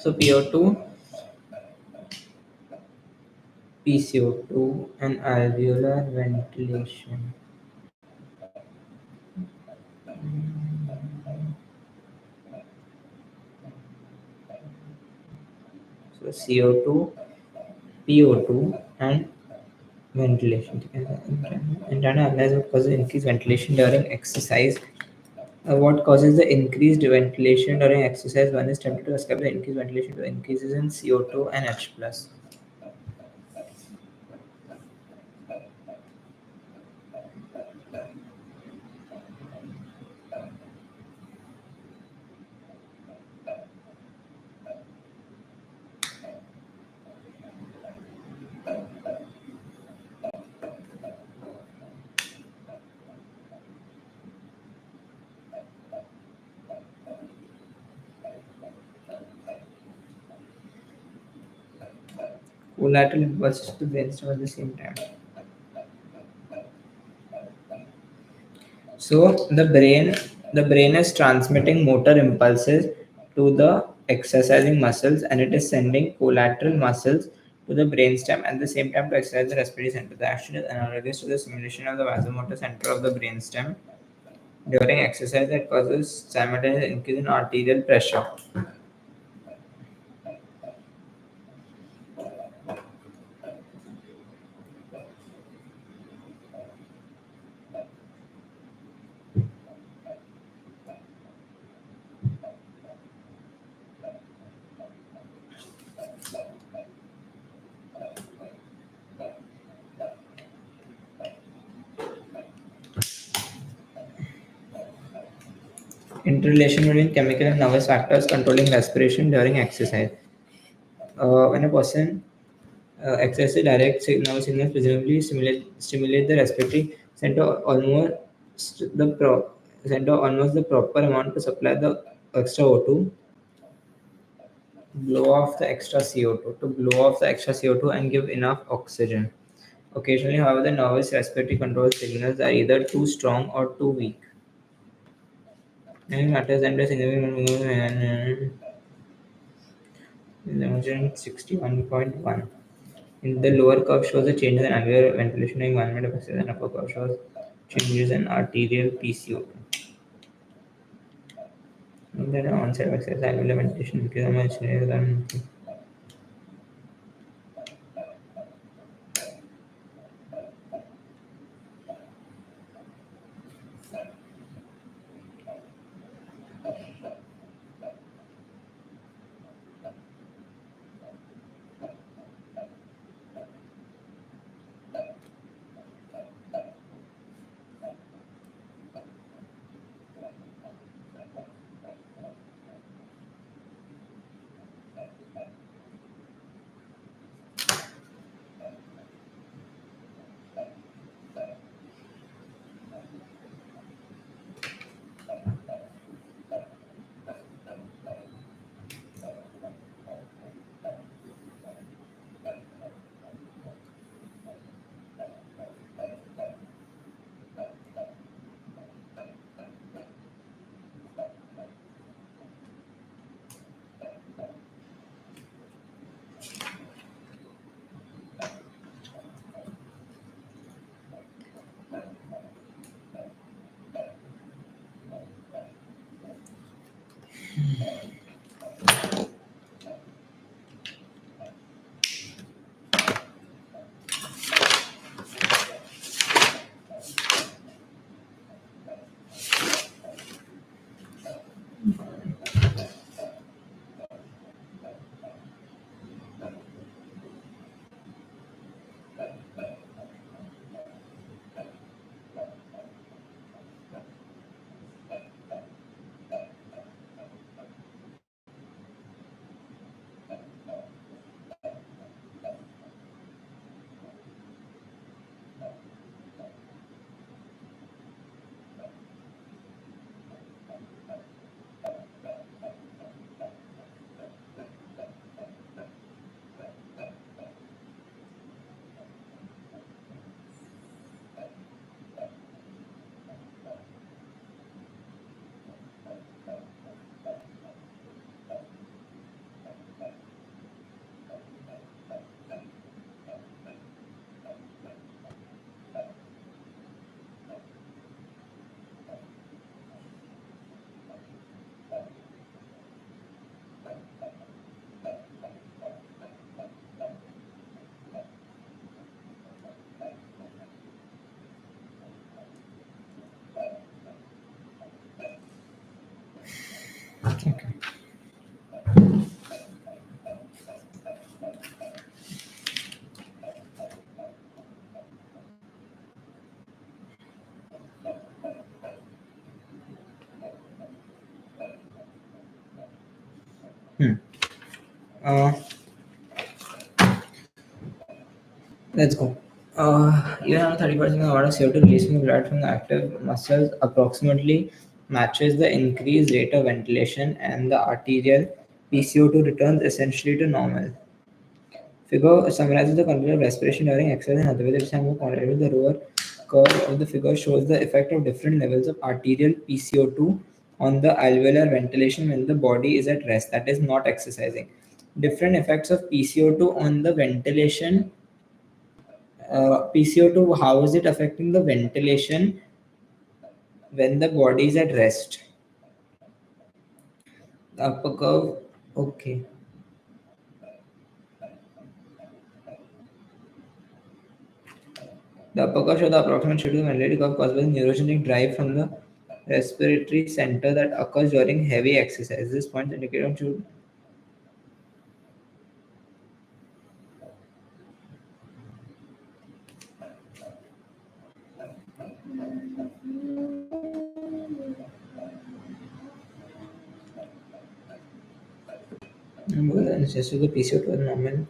So PO2, PCO2, and alveolar ventilation. So CO2, PO2, and ventilation. And trying to analyze what causes increased ventilation during exercise. What causes the increased ventilation during exercise? One is tempted to ascribe the increased ventilation to increases in CO2 and H plus. Collateral impulses to the brainstem at the same time. So the brain is transmitting motor impulses to the exercising muscles, and it is sending collateral muscles to the brainstem at the same time to exercise the respiratory center. The action is analogous to the stimulation of the vasomotor center of the brainstem during exercise that causes simultaneous increase in arterial pressure. Interrelation between chemical and nervous factors controlling respiration during exercise. When a person exercises, direct nervous signals presumably stimulate the respiratory center almost the send out almost the proper amount to supply the extra O2, blow off the extra CO2, to blow off the extra CO2 and give enough oxygen. Occasionally, however, the nervous respiratory control signals are either too strong or too weak. And matters and the significant demonstration 61.1. In the lower curve shows the changes in alveolar ventilation and environment of oxygen, and upper curve shows changes in arterial PCO2. In the onset of exercise, alveolar ventilation increases much later than. Okay. Hmm. Uh, let's go. Even on 30% of the amount of CO2 released from the blood from the active muscles approximately matches the increased rate of ventilation, and the arterial PCO2 returns essentially to normal. Figure summarizes the control of respiration during exercise and other ways more quantitative. The lower curve of the figure shows the effect of different levels of arterial PCO2 on the alveolar ventilation when the body is at rest, that is not exercising. Different effects of PCO2 on the ventilation. PCO2, how is it affecting the ventilation when the body is at rest? The upper curve, okay. The upper curve shows the approximate schedule of ventilated curve caused by the neurogenic drive from the respiratory center that occurs during heavy exercise. This point indicates should. And just the PCO2 is normal.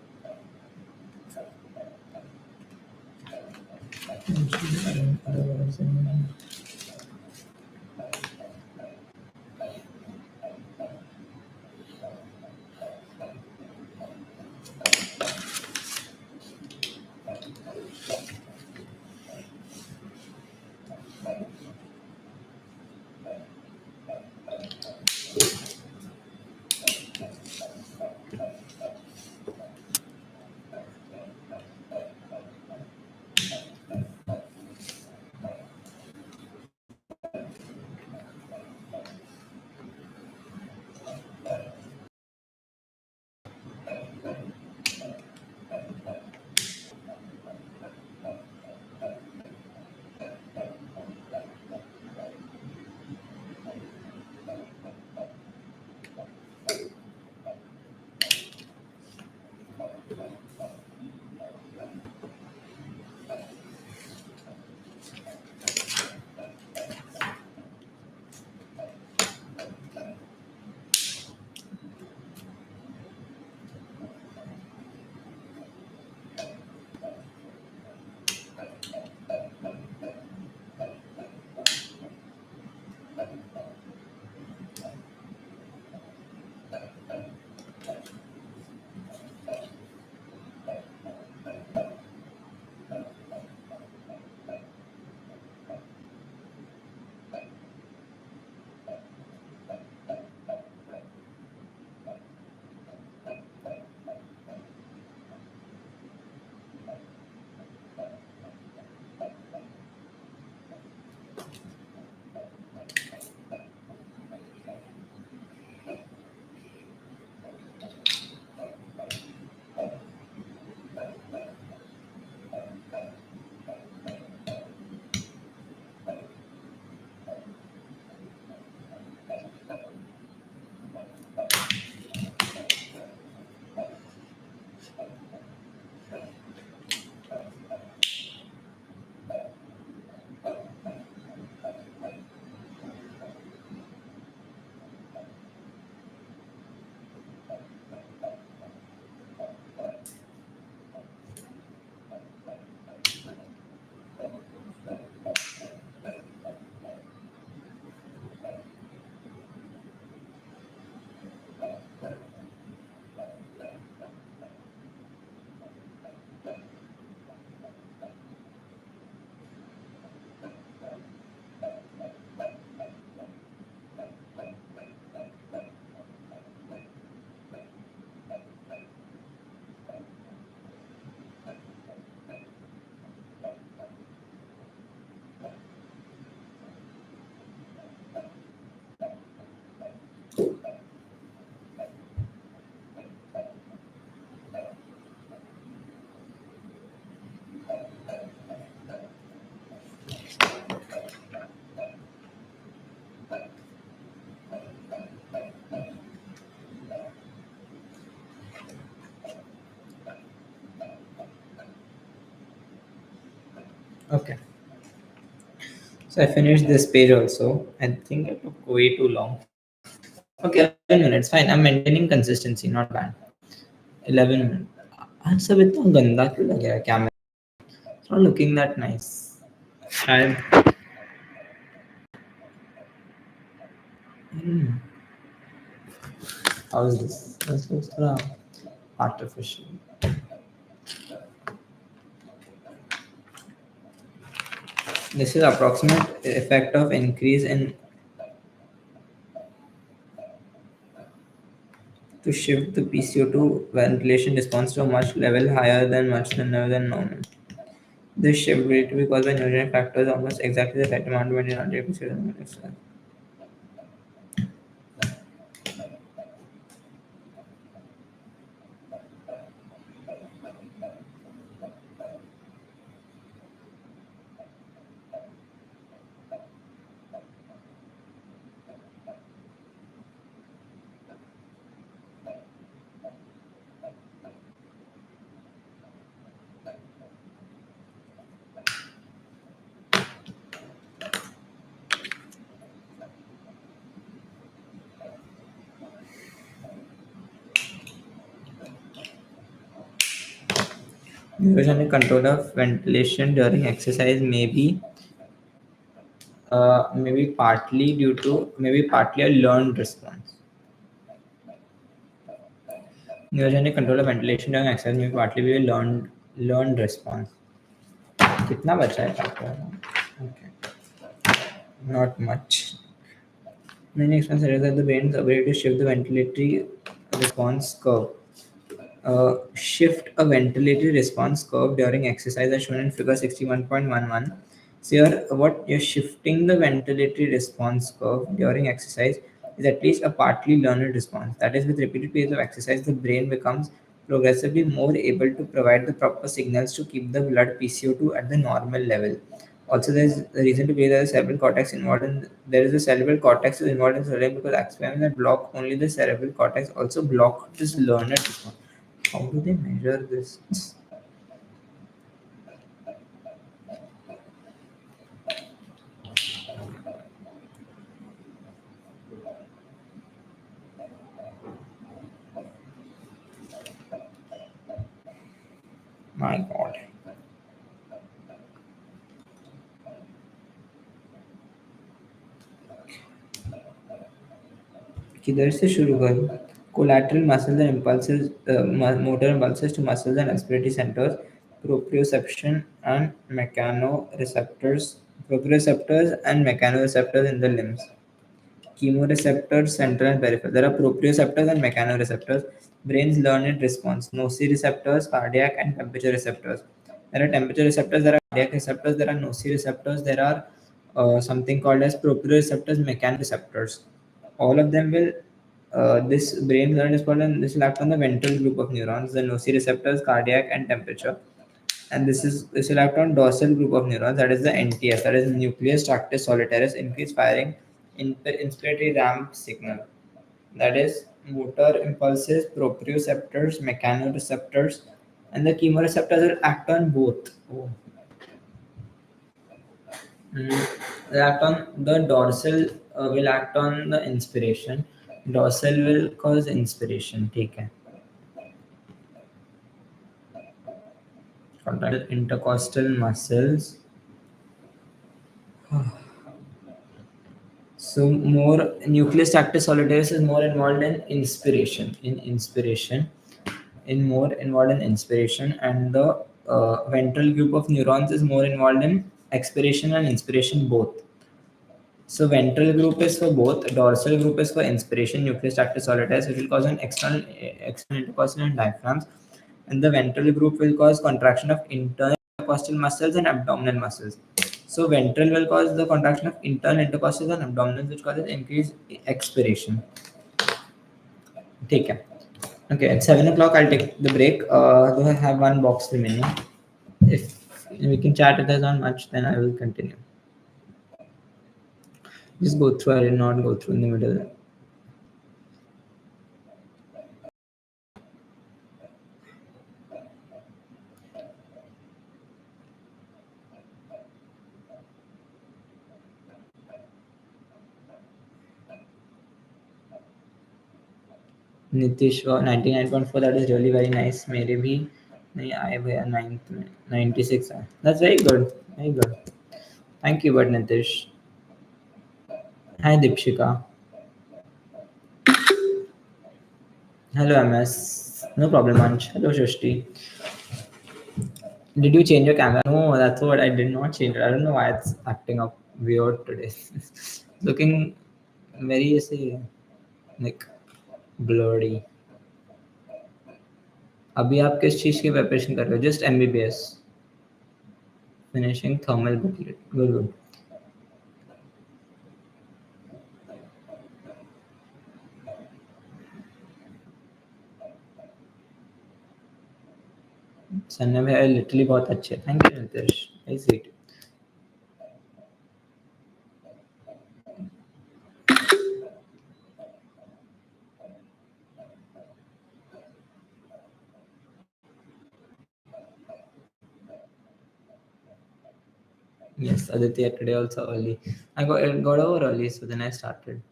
Okay, so I finished this page also. I think it took way too long. Okay, 11 minutes. Fine. I'm maintaining consistency, not bad. 11 minutes. आज सब इतना गंदा क्यों लग रहा है camera? It's not looking that nice. शायद how is this? This looks थोड़ा artificial. This is approximate effect of increase in to shift the PCO2 ventilation response to a much level higher than normal. This shift will be caused by neurogenic factors almost exactly the right amount when you're not able to. Neurogenic control of ventilation during exercise maybe partly due to maybe partly a learned response. Neurogenic control of ventilation during exercise may partly be a learned response. कितना बचा है chapter? Okay, not much. Many experiments suggest that the brain's ability to shift the ventilatory response curve. Shift a ventilatory response curve during exercise as shown in figure 61.11. So here, what you're shifting the ventilatory response curve during exercise is at least a partly learned response. That is, with repeated periods of exercise, the brain becomes progressively more able to provide the proper signals to keep the blood PCO2 at the normal level. Also, there is a reason to believe that the cerebral cortex involved in there is a cerebral cortex is involved in cerebral because experiments that block only the cerebral cortex also block this learned response. How do they measure this? My God. किधर से शुरू करूँ? Collateral muscles and impulses, motor impulses to muscles and respiratory centers, proprioception and mechanoreceptors, proprioceptors and mechanoreceptors in the limbs. Chemoreceptors, central and peripheral. There are proprioceptors and mechanoreceptors. Brains learn in response. Nociceptors, cardiac and temperature receptors. There are temperature receptors, there are cardiac receptors, there are nociceptors, there are something called as proprioceptors, mechanoreceptors. All of them will this brain learn response and this will act on the ventral group of neurons, the nociceptors, cardiac and temperature. And this will act on dorsal group of neurons, that is the NTS, that is nucleus tractus solitarius, increase firing inspiratory ramp signal. That is motor impulses, proprioceptors, mechanoreceptors, and the chemoreceptors will act on both. Oh. They act on the dorsal will act on the inspiration. Dorsal will cause inspiration. ठीक है. Contract intercostal muscles. So more nucleus actus solitarius is more involved in inspiration. More involved in inspiration, and the ventral group of neurons is more involved in expiration and inspiration both. So ventral group is for both, dorsal group is for inspiration, nucleus actus solitarius, which will cause an external intercostal and diaphragms, and the ventral group will cause contraction of internal intercostal muscles and abdominal muscles. So ventral will cause the contraction of internal intercostals and abdominal, which causes increased expiration. ठीक है. Okay, at 7 o'clock I'll take the break. Though I have one box remaining. If we can chat if there's not much, then I will continue. Just go through. I will not go through in the middle. Nitish 99.4, that is really very nice. मेरे भी नहीं आए भैया 96 है. That's very good, very good. Thank you, but Nitish. Hi Dipshika. Hello MS. No problem, Ansh. Hello Shashti. Did you change your camera? No, that's what I did not change it. I don't know why it's acting up weird today. Looking very say like blurry. अभी आप किस चीज की preparation कर रहे हो? Just MBBS finishing thermal booklet. Good good. Sanna भाई literally बहुत अच्छे. Thank you Nitesh. Very sweet. Yes, Aditya today also early. I got over early, so then I started.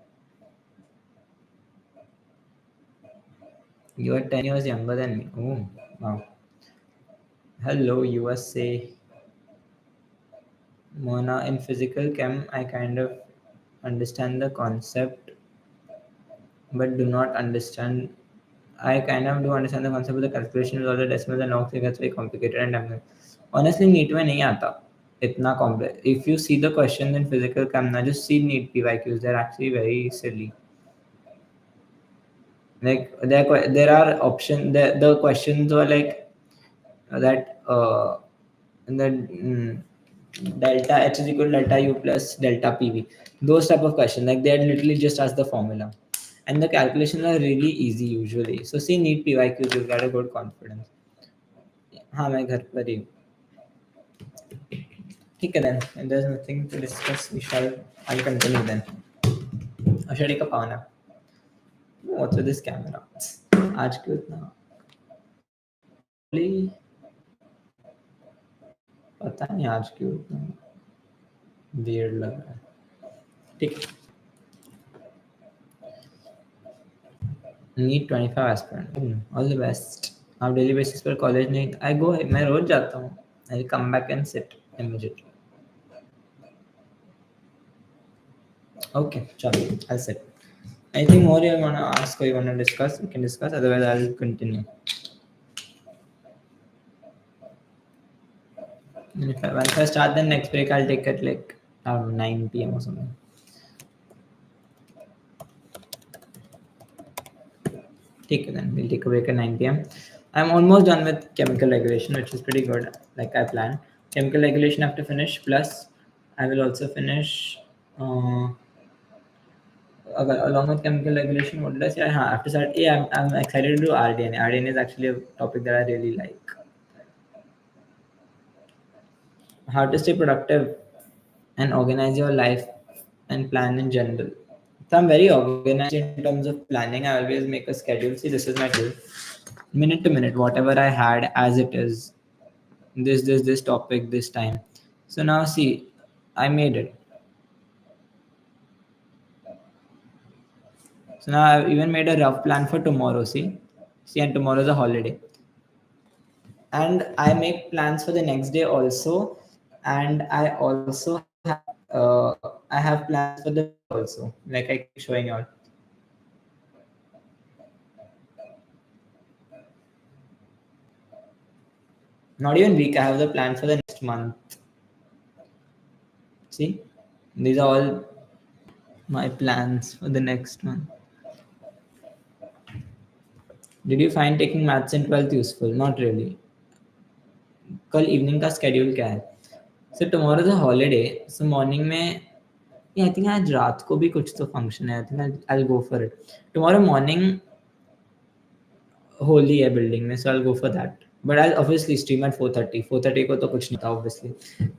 You are 10 years younger than me. Oh, wow. Hello, USA. Mona, in physical chem, I kind of understand the concept, but do not understand. I kind of do understand the concept of the calculation of the decimals and logs. It gets very complicated and honestly, NEET में नहीं आता इतना complex. If you see the questions in physical chem, now just see NEET PYQs. They're actually very silly. Like there are options. The questions were like that. The delta H is equal to delta U plus delta PV. Those type of questions, like they had literally just asked the formula, and the calculations are really easy usually. So see NEET PYQs, you'll get a good confidence. हाँ मैं घर पर ही हूँ. ठीक है then. And there's nothing to discuss. I'll continue then. Ashadhi का पावन है. What's with this camera? आज क्यों इतना पता नहीं आज क्यों इतना weird लग रहा है. ठीक. NEET 25 aspirant. All the best. आप डेली बेसिस पर कॉलेज नहीं? I go. मैं रोज जाता हूँ. I come back and sit immediately. Okay चलो, I sit. Anything more you want to ask or you want to discuss? We can discuss. Otherwise, I'll continue. And once I start the next break, I'll take it like around 9 p.m. or something. Take it then. We'll take a break at 9 p.m. I'm almost done with chemical regulation, which is pretty good, like I planned. Chemical regulation I have to finish. Plus, I will also finish. Along with chemical regulation, what did I say? I have to start. Yeah, I'm excited to do rDNA. rDNA is actually a topic that I really like. How to stay productive and organize your life and plan in general. So I'm very organized in terms of planning. I always make a schedule. See, this is my goal. Minute to minute, whatever I had as it is. This topic, this time. So now see, I made it. So now I've even made a rough plan for tomorrow. See, and tomorrow is a holiday. And I make plans for the next day also. And I also have, I have plans for the week also. Like I keep showing out. Not even week. I have the plan for the next month. See, these are all my plans for the next month. Did you find taking maths in 12th useful? Not really. कल evening का schedule क्या है? So tomorrow is a holiday. So morning में I think आज रात को भी कुछ तो फंक्शन है. I think I will go for it. Tomorrow morning Holi है बिल्डिंग में, so I will go for that. But I obviously stream at 4:30. 4:30 को तो कुछ नहीं था ऑब्वियसली.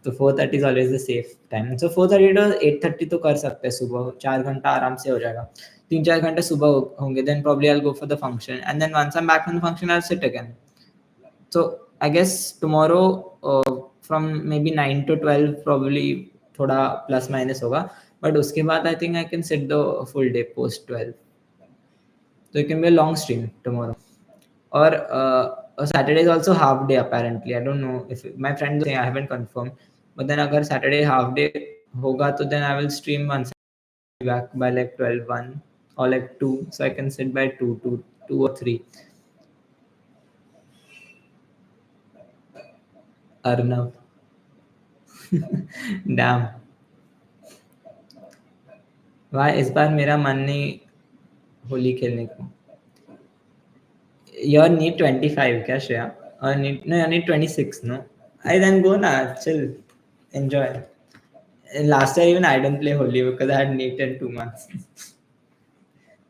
तो 4:30 is always the safe time. So 4:30 to 8:30 तो कर सकते हैं सुबह. 4 घंटा आराम से हो जाएगा. 3-4 घंटे सुबह होंगे. Then probably I will go for the function and then once I am back from the function I will sit again. So I guess tomorrow from maybe 9 to 12 probably थोड़ा plus minus होगा. But उसके बाद I think I can sit the full day post 12. So it can be a long stream tomorrow. Or Saturday is also half day apparently. I don't know if my friends say, I haven't confirmed. But then agar Saturday half day hoga, to then I will stream once back by like 12:1 or like 2. So I can sit by 2 or 3. Arnav. Damn. Why इस बार मेरा मन नहीं होली खेलने को. You need 25 क्या Shreya? Or need, no, you need 26, no? I then go na, chill, enjoy. Last year even I didn't play Holi because I had NEET in 2 months.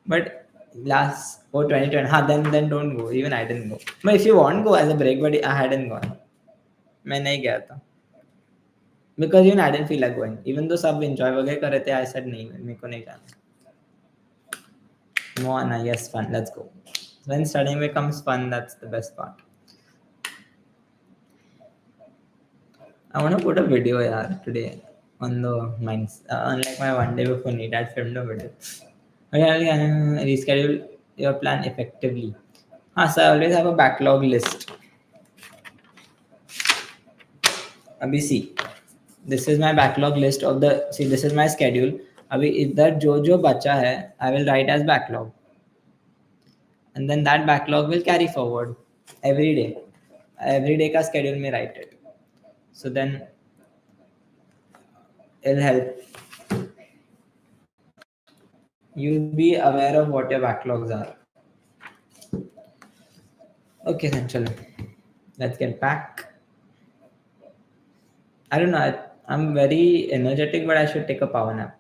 But last 2020, then don't go. Even I didn't go. But if you want go as a break, but I hadn't gone. मैं नहीं गया था. Because even I didn't feel like going. Even though सब enjoy वगैरह कर रहे थे, I said नहीं, मेरे को नहीं जाना. Moana, yes, fun. Let's go. When studying becomes fun, that's the best part. I want to put a video today on the minds. Unlike my one day before NEET, I filmed a video. Okay, reschedule your plan effectively. So I always have a backlog list. Abhi see, this is my backlog list of the. See, this is my schedule. Abhi idhar jo bacha hai, I will write as backlog, and then that backlog will carry forward every day. Every day ka schedule mein write it. So then it'll help. You'll be aware of what your backlogs are. Okay, then chalo. Let's get back. I don't know. I'm very energetic, but I should take a power nap.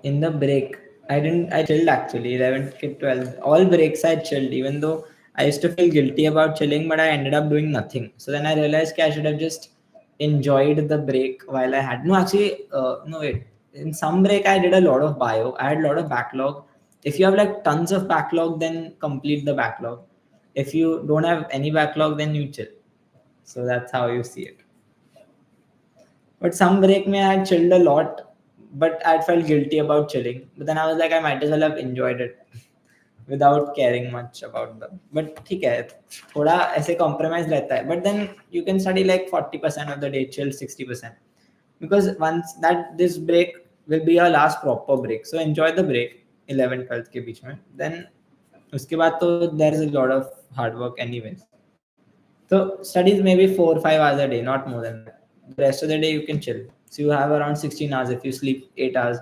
In the break, I chilled actually. 11th to 12th. All breaks I chilled, even though I used to feel guilty about chilling, but I ended up doing nothing. So then I realized I should have just enjoyed the break while I had. No, actually, no, wait. In some break, I did a lot of bio. I had a lot of backlog. If you have like tons of backlog, then complete the backlog. If you don't have any backlog, then you chill. So that's how you see it. But some break me I had chilled a lot, but I felt guilty about chilling. But then I was like, I might as well have enjoyed it without caring much about them. But ठीक है, थोड़ा ऐसे compromise रहता है. But then you can study like 40% of the day, chill 60%. Because once that this break will be your last proper break. So enjoy the break 11 12 के बीच में. Then उसके बाद तो there is a lot of hard work anyways. So studies maybe 4 or 5 hours a day, not more than that. The rest of the day you can chill. So you have around 16 hours if you sleep 8 hours.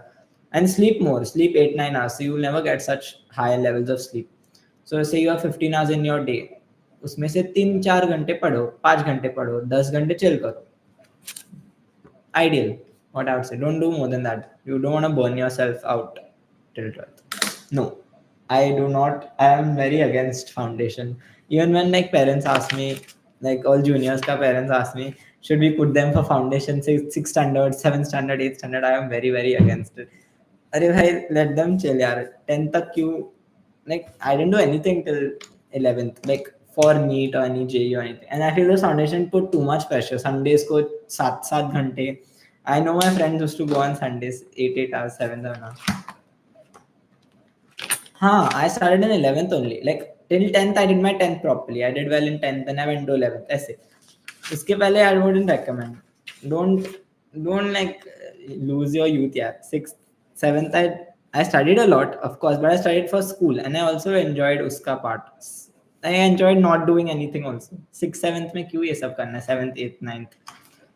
And sleep more, sleep 8 9 hours. So you will never get such high levels of sleep. So say you have 15 hours in your day. उसमें से 3 4 घंटे पढ़ो, 5 घंटे पढ़ो, 10 घंटे chill करो. Ideal. What I would say. Don't do more than that. You don't want to burn yourself out till 12th. No. I do not. I am very against foundation. Even when like parents ask me, like all juniors ka parents ask me, should we put them for foundation six standard, 7th standard, 8th standard? I am very very against it. अरे भाई let them chill यार. 10th तक क्यों? Like I didn't do anything till 11th. Like for NEET or any JEE or anything. And I feel the foundation put too much pressure. Sundays को 7 7 घंटे. I know my friends used to go on Sundays 8 hours, 7 hours. I started in 11th only. Like till 10th, I did my 10th properly. I did well in 10th, then I went to 11th. ऐसे. इसके पहले I wouldn't recommend. Don't like lose your youth. Yeah, 6th, 7th, I studied a lot, of course, but I studied for school, and I also enjoyed uska part. I enjoyed not doing anything also. 6th, 7th में क्यों ये सब करना? 7th, 8th, 9th.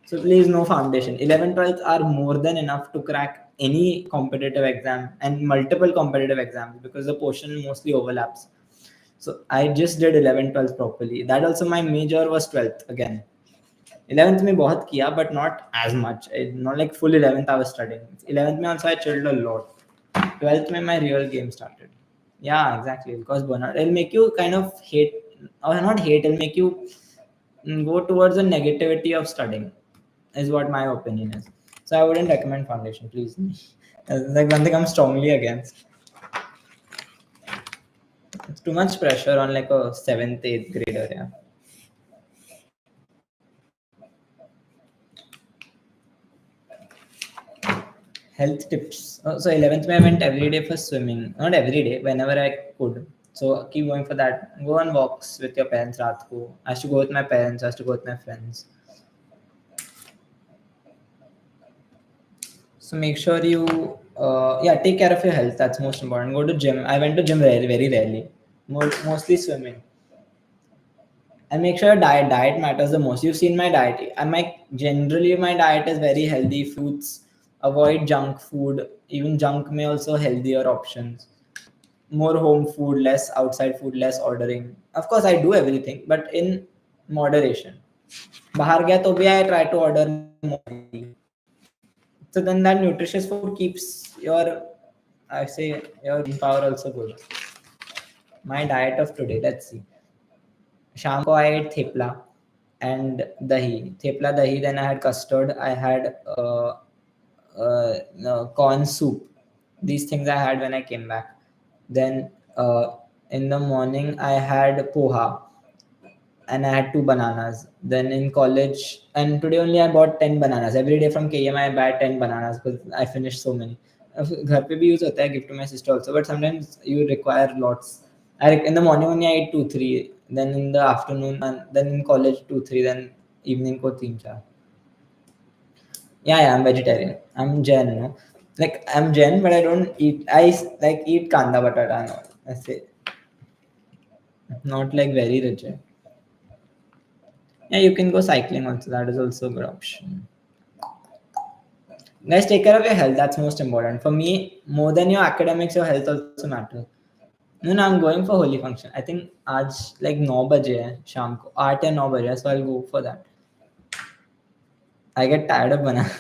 So please no foundation. 11, 12 are more than enough to crack any competitive exam and multiple competitive exams because the portion mostly overlaps. So I just did 11, 12 properly. That also my major was 12th again. 11th में बहुत किया but not as much. Not like full 11th I was studying. 11th में also I chilled a lot. 12th में my real game started. Yeah, exactly. Because burnout, it'll make you kind of hate, or not hate, it'll make you go towards the negativity of studying, is what my opinion is. So I wouldn't recommend foundation, please. That's like one thing I'm strongly against. It's too much pressure on like a 7th, 8th grader, yeah. Health tips. So 11th May I went every day for swimming. Not every day, whenever I could. So keep going for that. Go on walks with your parents. Raat ko. I used to go with my parents. I used to go with my friends. So make sure you, yeah, take care of your health. That's most important. Go to gym. I went to gym very, very rarely. Mostly swimming. And make sure your diet matters the most. You've seen my diet. Generally my diet is very healthy. Fruits. Avoid junk food. Even junk may also healthier options. More home food, less outside food, less ordering. Of course, I do everything, but in moderation. बाहर गया तो भी I try to order more. So then that nutritious food keeps your, I say, your power also good. My diet of today, let's see. Sham ko I ate thepla and dahi. Thepla, dahi, then I had custard, I had corn soup. These things I had when I came back. Then in the morning I had poha and I had two bananas. Then in college, and today only I bought 10 bananas. Every day from KM I buy 10 bananas because I finished so many. घर पे भी use होता है, give to my sister also, but sometimes you require lots. In the morning only I eat 2 3, then in the afternoon, and then in college 2 3, then evening ko 3 4. Yeah, I'm vegetarian. I'm Jain, no? Like I'm Jain, but I don't eat. Like eat kanda batata and all. I say not like very rigid. Yeah, you can go cycling also. That is also a good option. Guys, take care of your health. That's most important. For me, more than your academics, your health also matters. No, no, I'm going for holy function. I think आज like 9 बजे है शाम को 8 या 9 बजे है, so I'll go for that. I get tired of banana.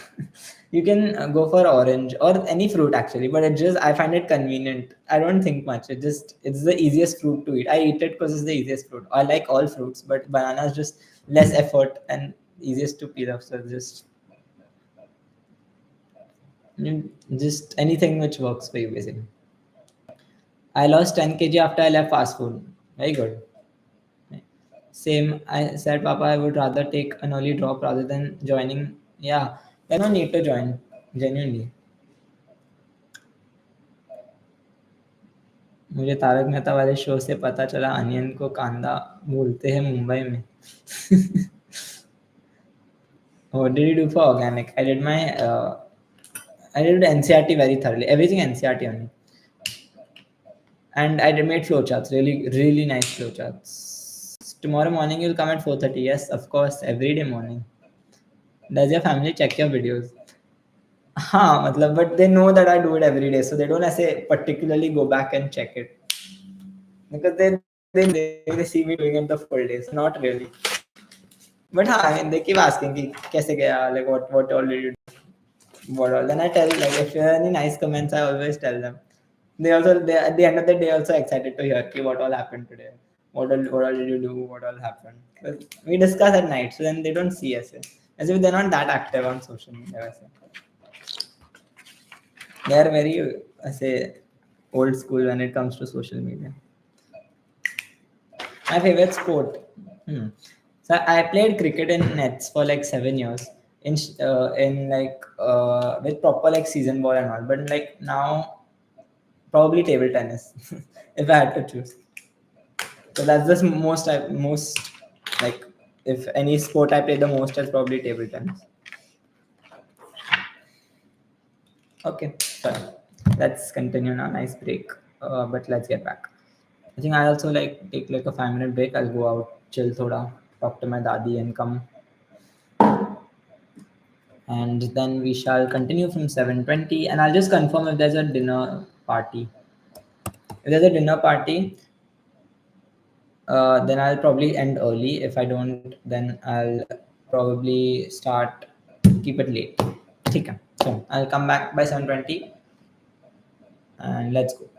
You can go for orange or any fruit actually, but it just I find it convenient. I don't think much. It's the easiest fruit to eat. I eat it because it's the easiest fruit. I like all fruits, but banana is just less effort and easiest to peel off. So just anything which works for you basically. I lost 10 kg after I left fast food. Very good. Same. I said, Papa, I would rather take an early drop rather than joining. Yeah, there's no need to join. Genuinely. मुझे तारक मेहता वाले show से पता चला onion को कांदा बोलते हैं मुंबई में. What did you do for organic? I did NCRT very thoroughly. Everything NCRT only. And I did made flowcharts. Really, really nice flowcharts. Tomorrow morning you'll come at 4:30. Yes, of course, every day morning. Does your family check your videos? हाँ मतलब but they know that I do it every day, so they don't ऐसे particularly go back and check it because they see me doing it the full day, so not really. But हाँ, I mean, they keep asking कि कैसे गया, like what all did you do, what all. Then I tell, like if there are any nice comments, I always tell them. They at the end of the day also excited to hear कि what all happened today, what all did you do, what all happened. Because we discuss at night, so then they don't see us as if they're not that active on social media. वैसे. They are very, I say, old school when it comes to social media. My favorite sport. Hmm. So I played cricket in nets for like 7 years in like with proper like season ball and all. But like now, probably table tennis if I had to choose. So that's the most like if any sport I play the most is probably table tennis. Okay, sorry. Let's continue now. Nice break. But let's get back. I think I also like take like a 5 minute break. I'll go out, chill thoda, talk to my dadi and come. And then we shall continue from 7:20. And I'll just confirm if there's a dinner party. If there's a dinner party, then I'll probably end early. If I don't, then I'll probably start keep it late. ठीक है. So I'll come back by 7:20 and let's go.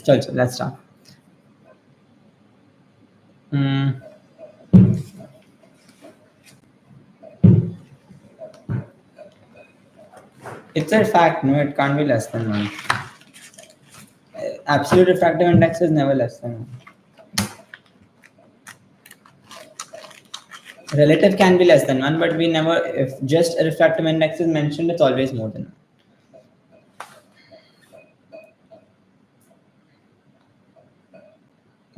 So let's start. Mm, it's a fact, no, it can't be less than 1. Absolute refractive index is never less than 1. Relative can be less than 1, but we never, if just a refractive index is mentioned, it's always more than 1.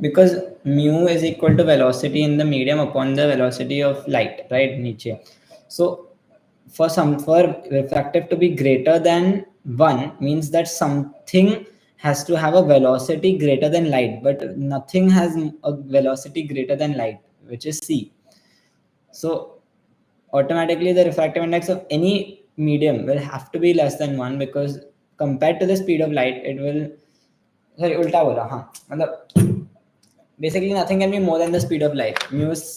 Because mu is equal to velocity in the medium upon the velocity of light, right? Nietzsche. So for refractive to be greater than 1 means that something has to have a velocity greater than light, but nothing has a velocity greater than light, which is c. So automatically the refractive index of any medium will have to be less than 1, because compared to the speed of light it will, sorry, ulta bola, matlab basically nothing can be more than the speed of light. Mu is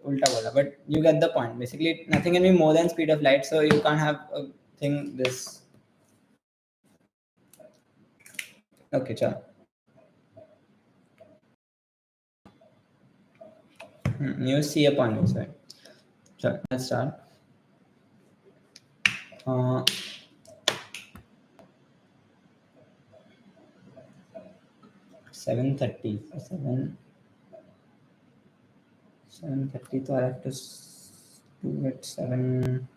ulta bola, but you get the point. Basically nothing can be more than speed of light, so you can't have a thing this. Okay, chal. Mu is c upon mu, sorry. Chal, let's start. uh, 7:30 7:30, so I have to do it 7.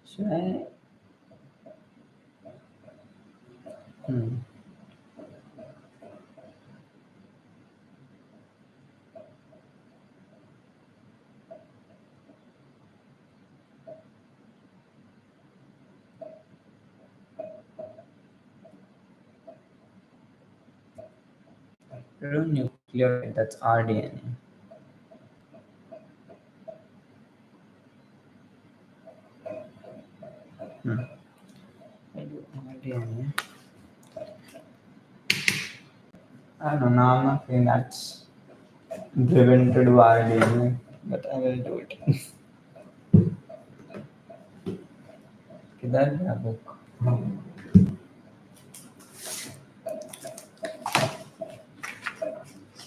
Should I? Nucleotide, that's rDNA. I do rDNA. I don't know, now I'm not feeling that's driven to do rDNA, but I will do it. किधर गया book?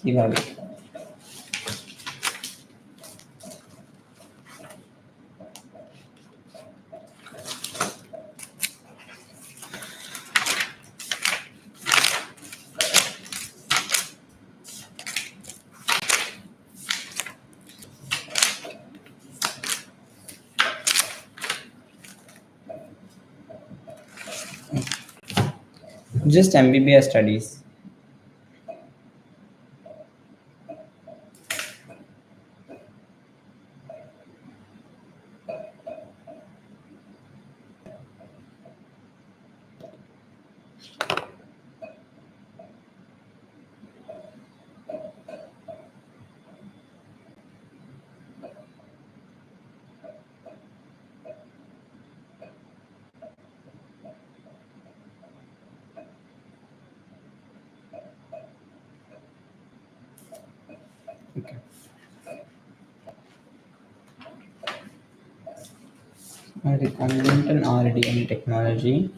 ये वाली. Just MBBS studies. Okay. Recombinant and rDNA technology.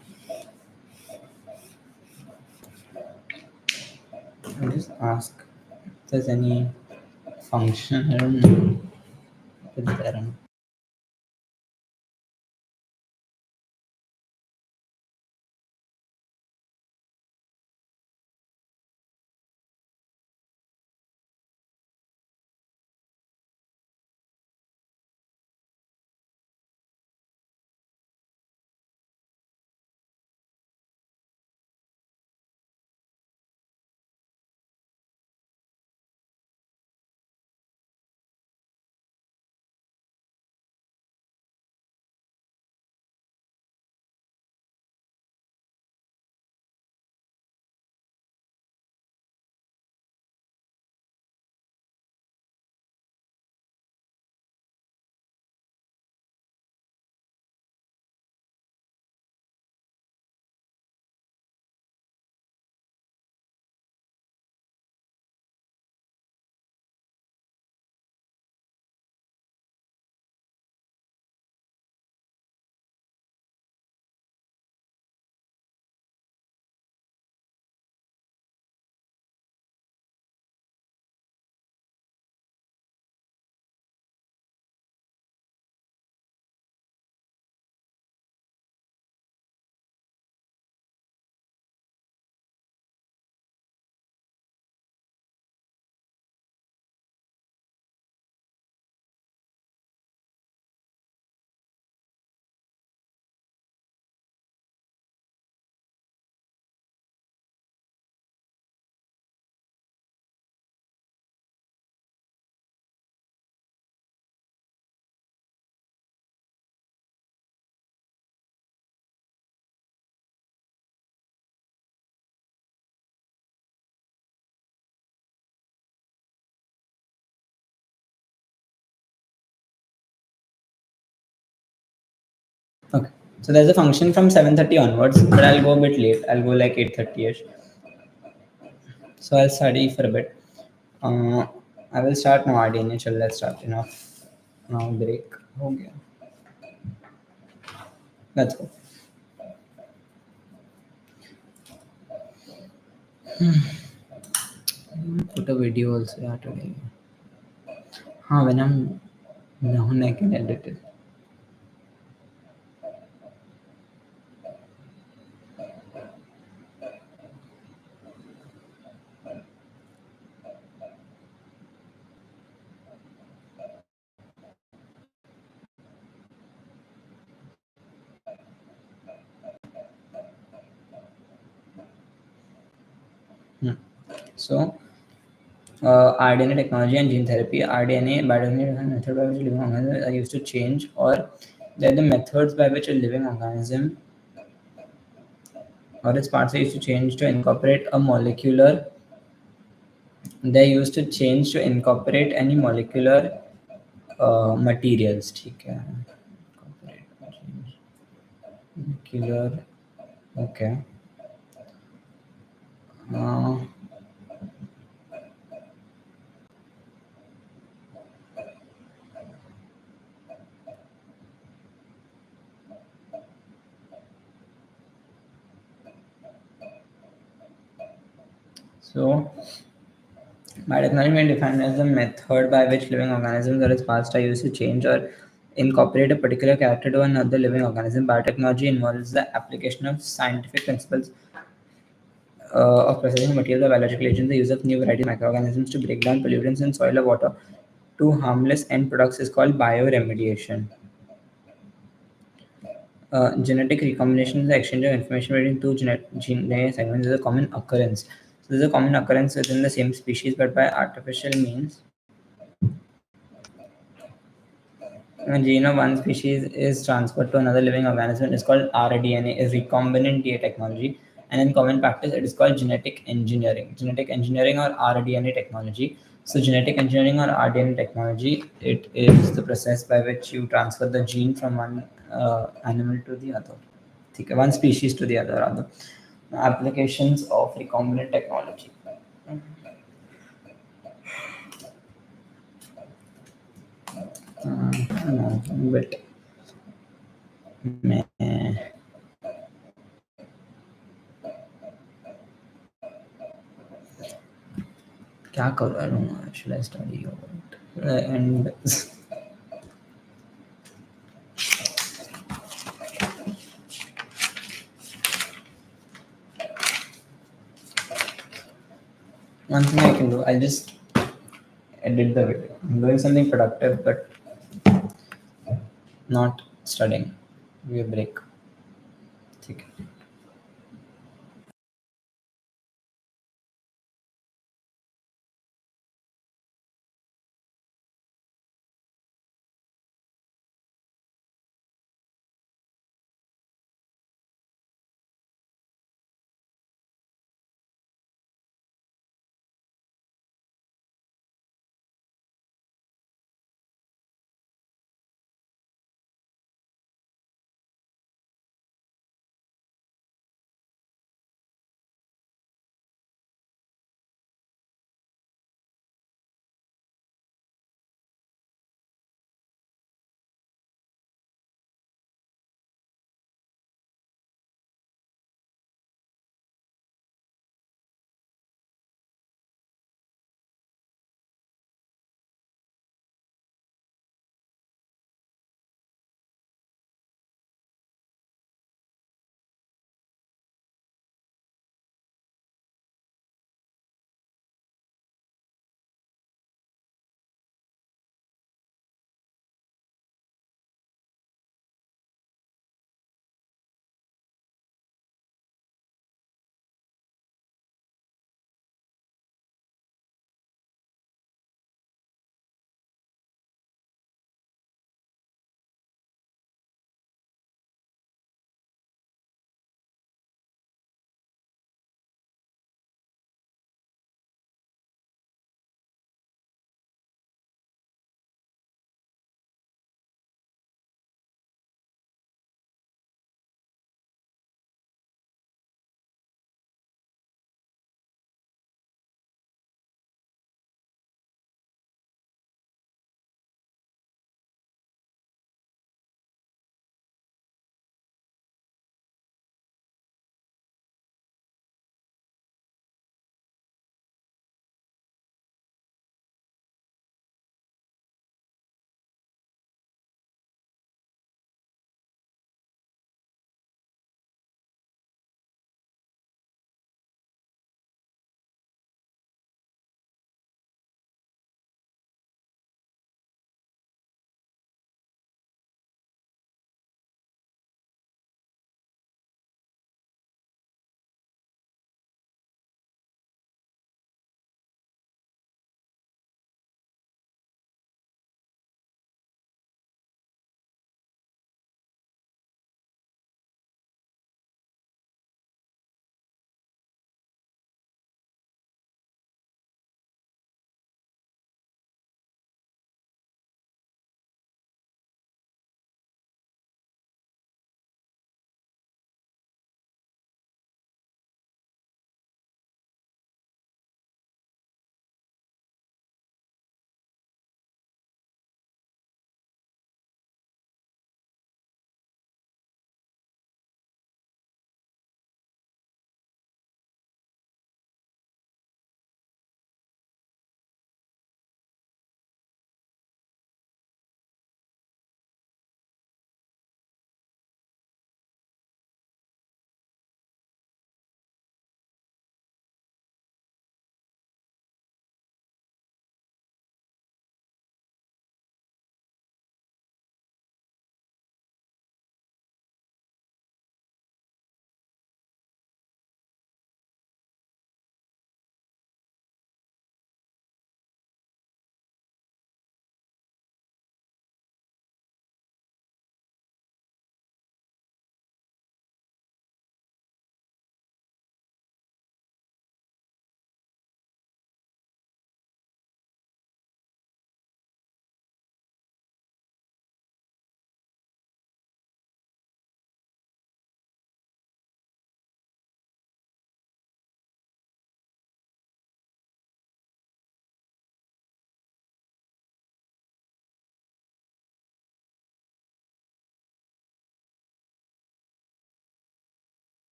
I'll just ask if there's any function. I don't know if it's there or not. Okay. So there's a function from 7:30 onwards, but I'll go a bit late. I'll go like 8:30ish. So I'll study for a bit. Uh, I will start now RDNA. Chal, let's start. Enough. Now break. Okay. Let's go. Put a video also yeah, today. When I'm down, I can edit it. Hmm. So, RDNA technology and gene therapy. RDNA, biodynamic method by which living organisms are used to change, or they're the methods by which a living organism or its parts are used to change to incorporate a molecular. They're used to change to incorporate any molecular materials. ठीक है. Incorporate, change, molecular. Okay. Uh, so, biotechnology may be defined as the method by which living organisms or its parts are used to change or incorporate a particular character to another living organism. Biotechnology involves the application of scientific principles of processing materials or biological agents, the use of new varieties of microorganisms to break down pollutants in soil or water to harmless end products is called bioremediation. Genetic recombination is the exchange of information between two gene segments is a common occurrence. So, this is a common occurrence within the same species, but by artificial means. When gene of one species is transferred to another living organism, it's called rDNA, is recombinant DNA technology. And in common practice, it is called genetic engineering. Genetic engineering or rDNA technology. So, genetic engineering or rDNA technology, it is the process by which you transfer the gene from one animal to the other. ठीक है, one species to the other, rather. Applications of recombinant technology. No, but मैं क्या करूँ? Should I study or what? And one thing I can do, I'll just edit the video. I'm doing something productive, but not studying. Give me a break. ठीक है.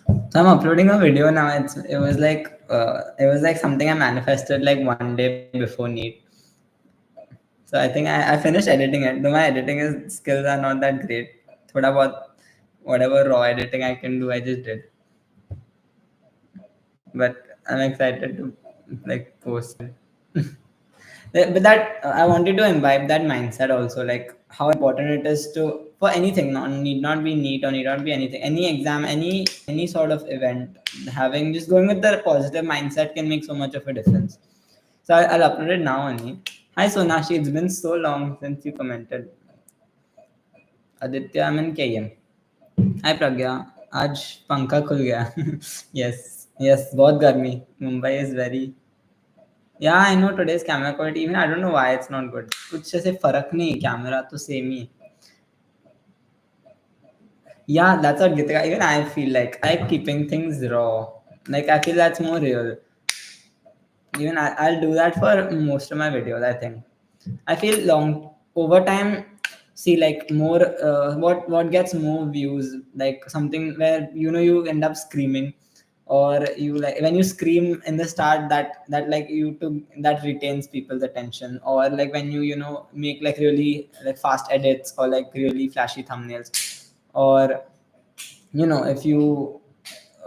So I'm uploading a video now. It was like something I manifested like one day before need. So I finished editing it. Though my skills are not that great. Thoda bahut whatever raw editing I can do, I just did. But I'm excited to like post it. But that I wanted to imbibe that mindset also, like how important it is to for anything, not need not be neat or need not be anything, any exam, any sort of event, having just going with the positive mindset can make so much of a difference. So I'll upload it now only. Hi Sonashi, it's been so long since you commented. Aditya, I'm in KM. Hi Pragya, आज पंखा खुल गया. Yes, yes, बहुत गर्मी. Mumbai is very. Yeah, I know today's camera quality. Even I don't know why it's not good. कुछ ऐसे फर्क नहीं, कैमरा तो सेम ही है. Yeah, that's what Gitika. Even I feel like I like keeping things raw. Like I feel that's more real. Even I'll do that for most of my videos. I think I feel long over time. See, like more what gets more views, like something where you end up screaming, or you like when you scream in the start, that like YouTube that retains people's attention, or like when you make like really like fast edits or like really flashy thumbnails, or if you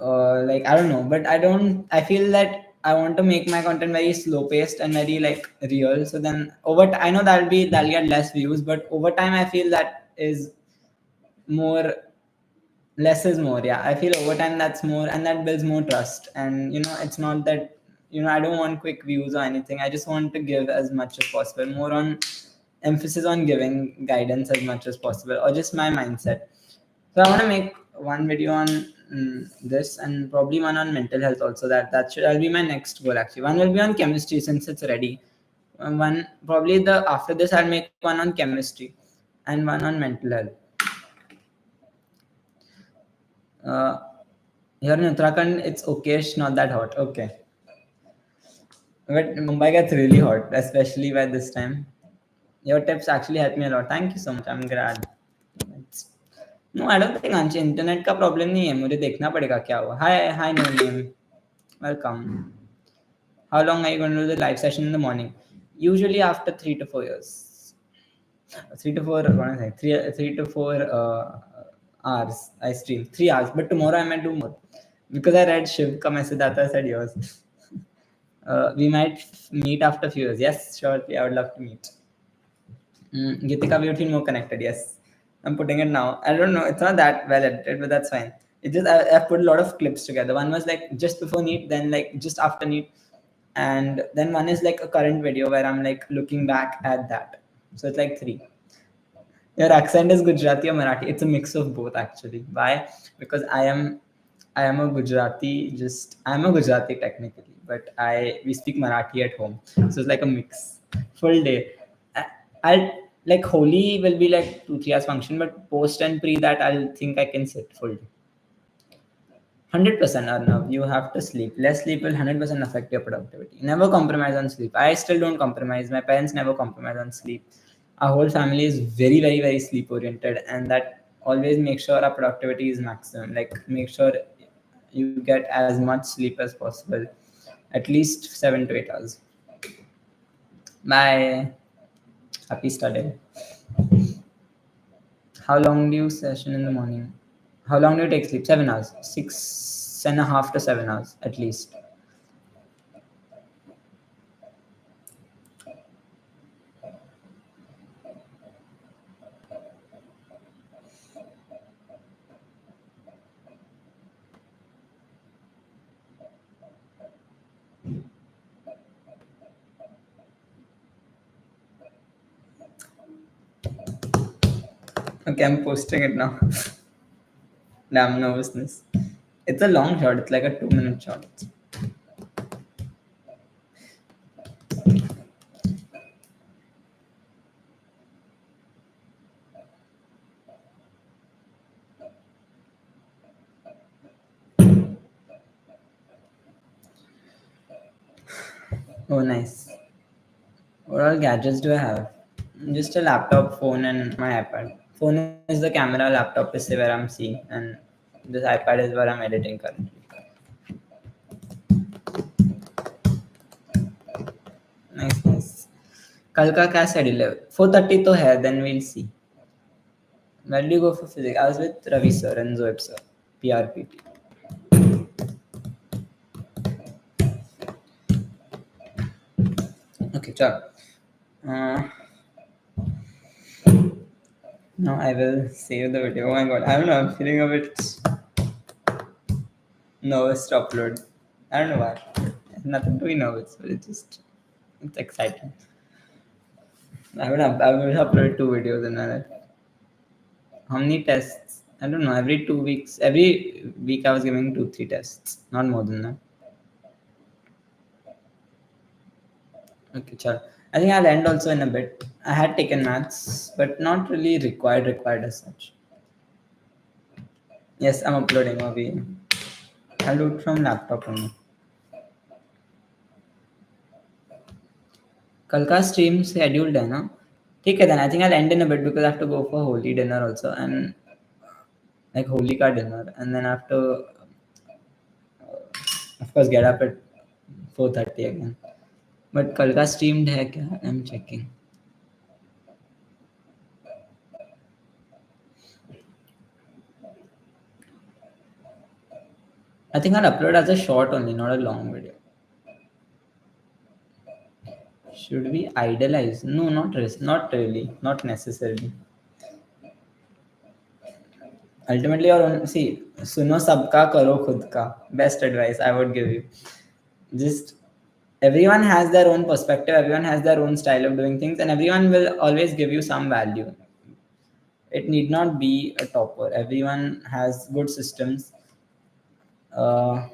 like I don't know, but I feel that I want to make my content very slow paced and very like real. So then I know that'll get less views, but over time I feel that is more. Less is more. Yeah, I feel over time that's more, and that builds more trust. And it's not that I don't want quick views or anything. I just want to give as much as possible, more on emphasis on giving guidance as much as possible, or just my mindset. So I want to make one video on this, and probably one on mental health also. That'll be my next goal actually. One will be on chemistry since it's ready. One probably the after this I'll make one on chemistry, and one on mental health. Uh, Here in Uttarakhand, it's okayish, not that hot. Okay. But Mumbai gets really hot, especially by this time. Your tips actually helped me a lot. Thank you so much. I'm glad. It's- No, I don't think Anshi, internet का problem नहीं है. मुझे देखना पड़ेगा क्या हुआ. Hi, no name. Welcome. How long are you going to do the live session in the morning? Usually after 3 to 4 years. 3 to 4. What is it? Three to four hours. I stream 3 hours, but tomorrow I might do more because I read Shiv ka message aata. I said yours. We might meet after a few years. Yes, shortly. I would love to meet. Gitika, we would feel more connected. Yes, I'm putting it now. I don't know. It's not that well edited, but that's fine. It just I put a lot of clips together. One was like just before NEET, then like just after NEET, and then one is like a current video where I'm like looking back at that. So it's like three. Your accent is Gujarati or Marathi. It's a mix of both actually. Why? Because I am a Gujarati. I'm a Gujarati technically, but we speak Marathi at home, so it's like a mix. Full day. I'll like Holi will be like 2 3 hours function, but post and pre that I'll think I can sit full day. 100% Arnav, you have to sleep. Less sleep will 100% affect your productivity. Never compromise on sleep. I still don't compromise. My parents never compromise on sleep. Our whole family is very, very, very sleep oriented, and that always makes sure our productivity is maximum. Like, make sure you get as much sleep as possible, at least 7 to 8 hours. Bye. Happy studying. How long do you session in the morning? How long do you take sleep? 7 hours. 6.5 to 7 hours at least. Okay, I'm posting it now. Damn nervousness. It's a long shot. It's like a 2 minute shot. Oh, nice. What all gadgets do I have? Just a laptop, phone, and my iPad. Phone is the camera, laptop is where I'm seeing, and This iPad is where I'm editing currently. Nice, nice. कल का क्या schedule है? 4:30 तो है, then we'll see. Where do you go for physics? I was with Ravi sir and Zoeb sir, PRPT. Okay, chal. Uh, now I will save the video. Oh my god, I don't know. I'm feeling a bit nervous to upload. I don't know why. Nothing to be nervous, but it's exciting. I will upload 2 videos in a. How many tests? I don't know. Every 2 weeks, every week I was giving 2, 3 tests, not more than that. Okay, sure. I think I'll end also in a bit. I had taken maths, but not really required as such. Yes, I'm uploading. Maybe I'll do it from laptop only. कल का stream scheduled है ना? ठीक है, then I think I'll end in a bit because I have to go for holy dinner also, and like holy ka dinner, and then I have to of course get up at 4:30 again. But कल का streamed है क्या? I'm checking. I think I'll upload as a short only, not a long video. Should we idolize? No, not really, not necessarily. Ultimately, your own. See, सुनो सबका करो खुद का. Best advice I would give you. Just everyone has their own perspective, everyone has their own style of doing things, and everyone will always give you some value. It need not be a topper. Everyone has good systems. Uh,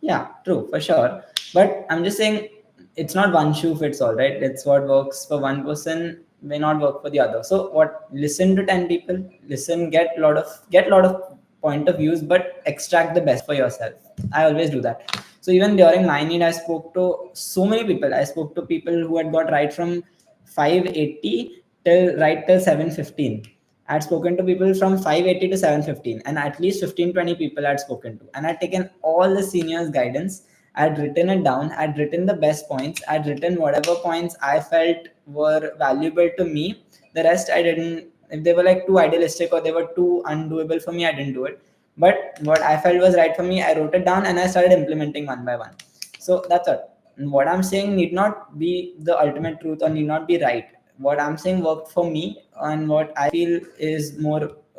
yeah, true, for sure. But I'm just saying it's not one shoe fits all, right? It's what works for one person may not work for the other. So what, listen to 10 people, listen, get lot of point of views, but extract the best for yourself. I always do that. So even during my need, I spoke to so many people. I spoke to people who had got right from 580 till 715. I had spoken to people from 580 to 715, and at least 15-20 people I had spoken to. And I'd taken all the seniors' guidance. I'd written it down. I'd written the best points. I'd written whatever points I felt were valuable to me. The rest I didn't. If they were like too idealistic or they were too undoable for me, I didn't do it. But what I felt was right for me, I wrote it down and I started implementing one by one. So that's it. What I'm saying need not be the ultimate truth or need not be right. What I'm saying worked for me and what I feel is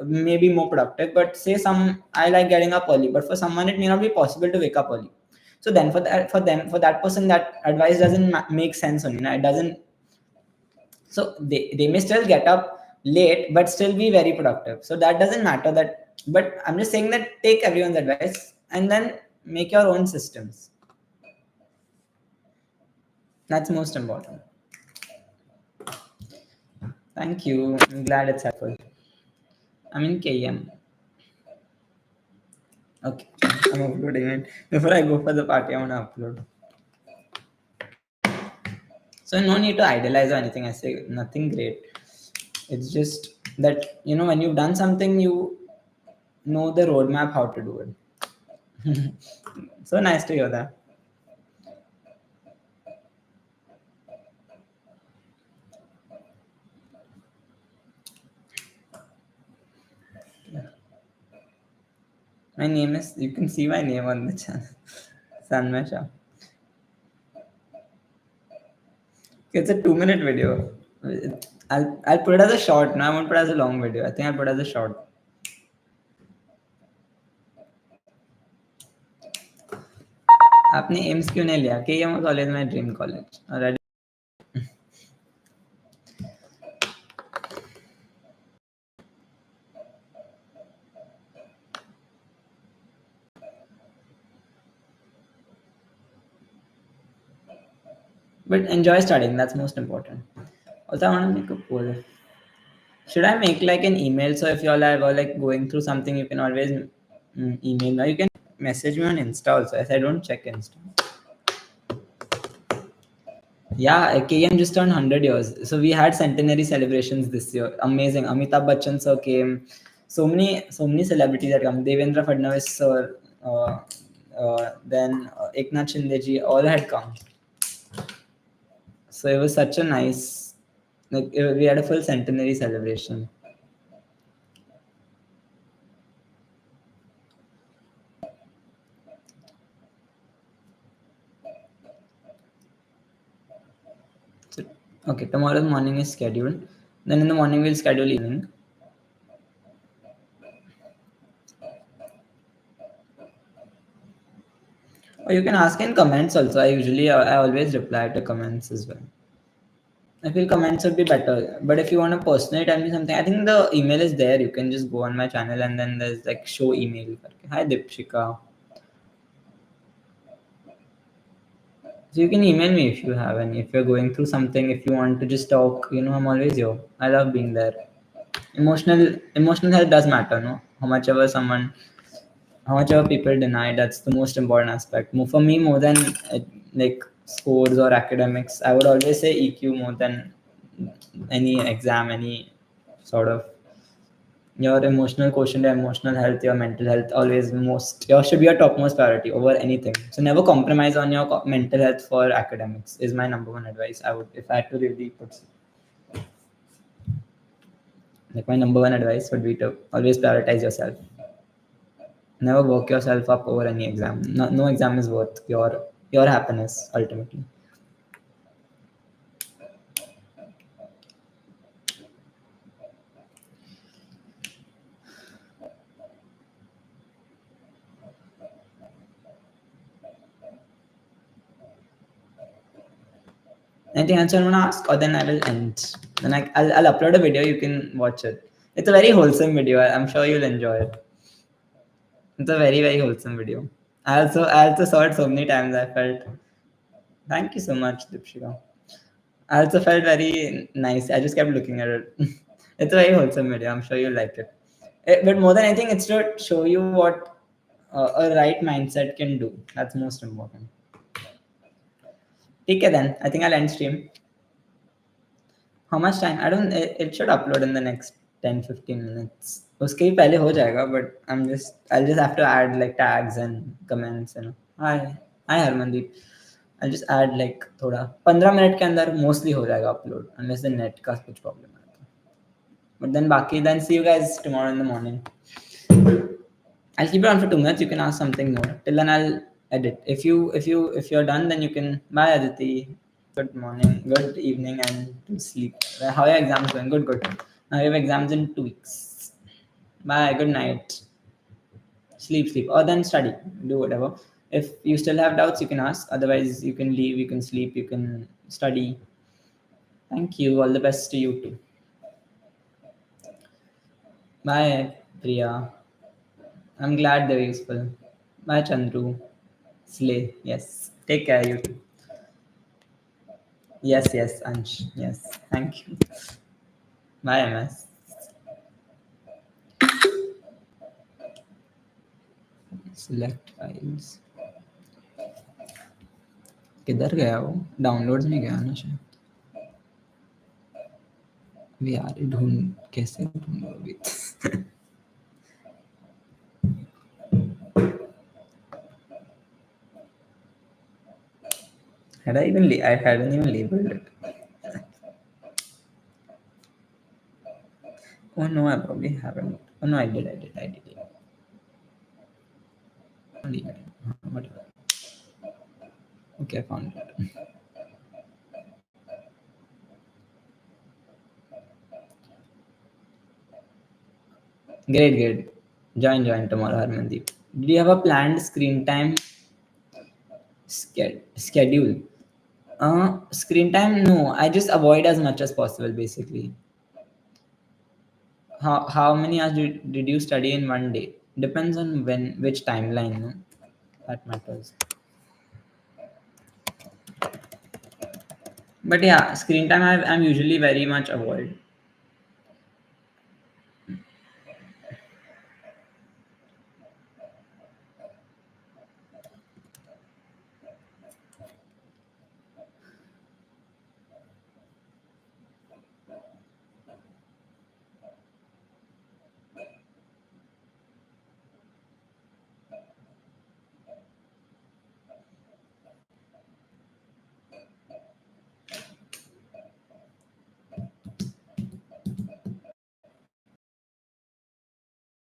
maybe more productive. But say I like getting up early, but for someone it may not be possible to wake up early. So then for that person, that advice doesn't make sense on you. It doesn't. So they may still get up late, but still be very productive. So that doesn't matter that. But I'm just saying that take everyone's advice and then make your own systems. That's most important. Thank you. I'm glad it's helpful. I'm in KM. Okay, I'm uploading it. Before I go for the party, I want to upload. So no need to idolize or anything. I say nothing great. It's just that, when you've done something, you know the roadmap how to do it. So nice to hear that. My name is, you can see my name on the channel. Sanmay Shah. It's a 2-minute video. I'll put it as a short. No, I won't put it as a long video. I think I'll put it as a short. आपने AIIMS क्यों नहीं लिया? KM college में dream college already. But enjoy studying. That's most important. Also, I want to make a poll. Should I make like an email? So if you all are like going through something, you can always email me. You can message me on Insta also, as I don't check Insta. Yeah, KM just turned 100 years. So we had centenary celebrations this year. Amazing. Amitabh Bachchan sir came. so many celebrities that come. Devendra Fadnavis sir, then Eknath Shinde ji, all had come. So it was such a nice, like we had a full centenary celebration. So, okay, tomorrow morning is scheduled. Then in the morning we'll schedule evening. Or you can ask in comments also. I always reply to comments as well. I feel comments would be better. But if you want to personally tell me something, I think the email is there. You can just go on my channel and then there's like show email. Hi Dipshika. So you can email me if you have any. If you're going through something, if you want to just talk, I'm always here. I love being there. Emotional health does matter, no? How much ever people deny, that's the most important aspect. For me, more than like scores or academics, I would always say EQ more than any exam, any sort of your emotional quotient, your emotional health, your mental health, always your should be your topmost priority over anything. So never compromise on your mental health for academics is my number one advice. I would, if I had to really put, like my number one advice would be to always prioritize yourself. Never work yourself up over any exam. No exam is worth your happiness ultimately. Anything else you want to ask, or then I will end. Then I'll upload a video. You can watch it. It's a very wholesome video. I'm sure you'll enjoy it. It's a very very wholesome video. I also saw it so many times. I felt thank you so much, Dipshika. I also felt very nice. I just kept looking at it. It's a very wholesome video. I'm sure you'll like it. But more than anything, it's to show you what a right mindset can do. That's most important. Okay, then. I think I'll end stream. How much time? I don't. It should upload in the next 10-15 minutes. उसके ही पहले हो जाएगा, but I'll just have to add like tags and comments and hi Harmandeep. I'll just add like थोड़ा 15 minute के अंदर mostly हो जाएगा upload unless the net का कुछ problem है तो. But then बाकी then see you guys tomorrow in the morning. I'll keep it on for 2 minutes. You can ask something more. Till then, I'll edit. If you're done, then you can. Bye, Aditi. Good morning, good evening, and to sleep. How are your exams going? Good, good. Now you have exams in 2 weeks. Bye. Good night. Sleep, sleep, or then study. Do whatever. If you still have doubts, you can ask. Otherwise, you can leave. You can sleep. You can study. Thank you. All the best to you too. Bye, Priya. I'm glad they're useful. Bye, Chandru. Slay. Yes. Take care, you too. Yes, yes, Ansh. Yes. Thank you. Bye, MS. Select files. किधर गया वो downloads में गया ना शायद भी यार ढूंढ कैसे ढूंढो अभी I hadn't even labeled it. Oh no, I probably haven't. Oh no, I did. Leave it. Whatever. Okay, I found it. Great, great. Join tomorrow, Harmandeep. Did you have a planned screen time schedule? Screen time? No, I just avoid as much as possible, basically. How many hours did you study in one day? Depends on which timeline, no? That matters. But yeah, screen time I'm usually very much avoid.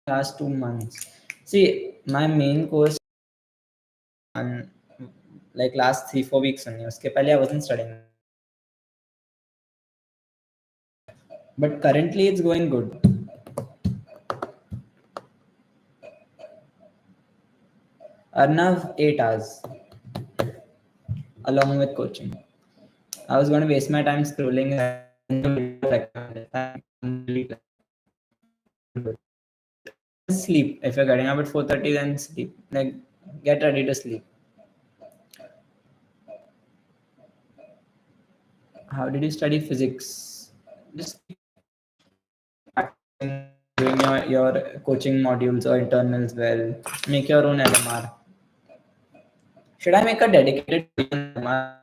last 2 months. See, my main course on like last 3-4 weeks only. उसके पहले I wasn't studying. But currently it's going good. Arnav 8 hours along with coaching. I was going to waste my time scrolling sleep. If you're getting up at 4:30, then sleep. Like get ready to sleep. How did you study physics? Just doing your coaching modules or internals well. Make your own LMR. Should I make a dedicated LMR?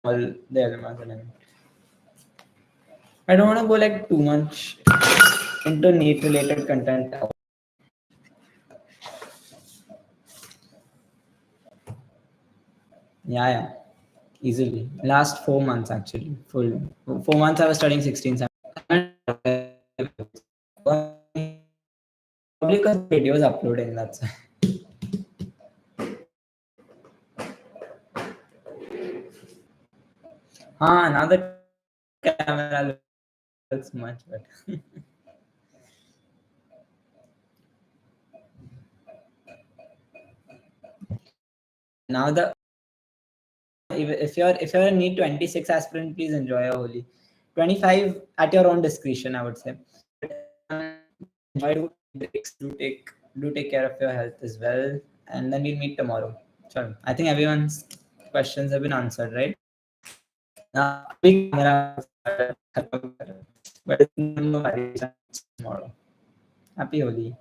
All the LMRs and everything. I don't want to go like too much into NEET related content. Yeah, easily. Last 4 months actually. Full 4 months I was studying 16. 17. Probably because videos uploading. That's now the camera looks much better. Now the if you're a NEET 26 aspirant, please enjoy your holy. 25 at your own discretion, I would say. Enjoy, do take care of your health as well, and then we'll meet tomorrow. Sure. I think everyone's questions have been answered, right? Now, big camera, but no worries, tomorrow. Happy Holi.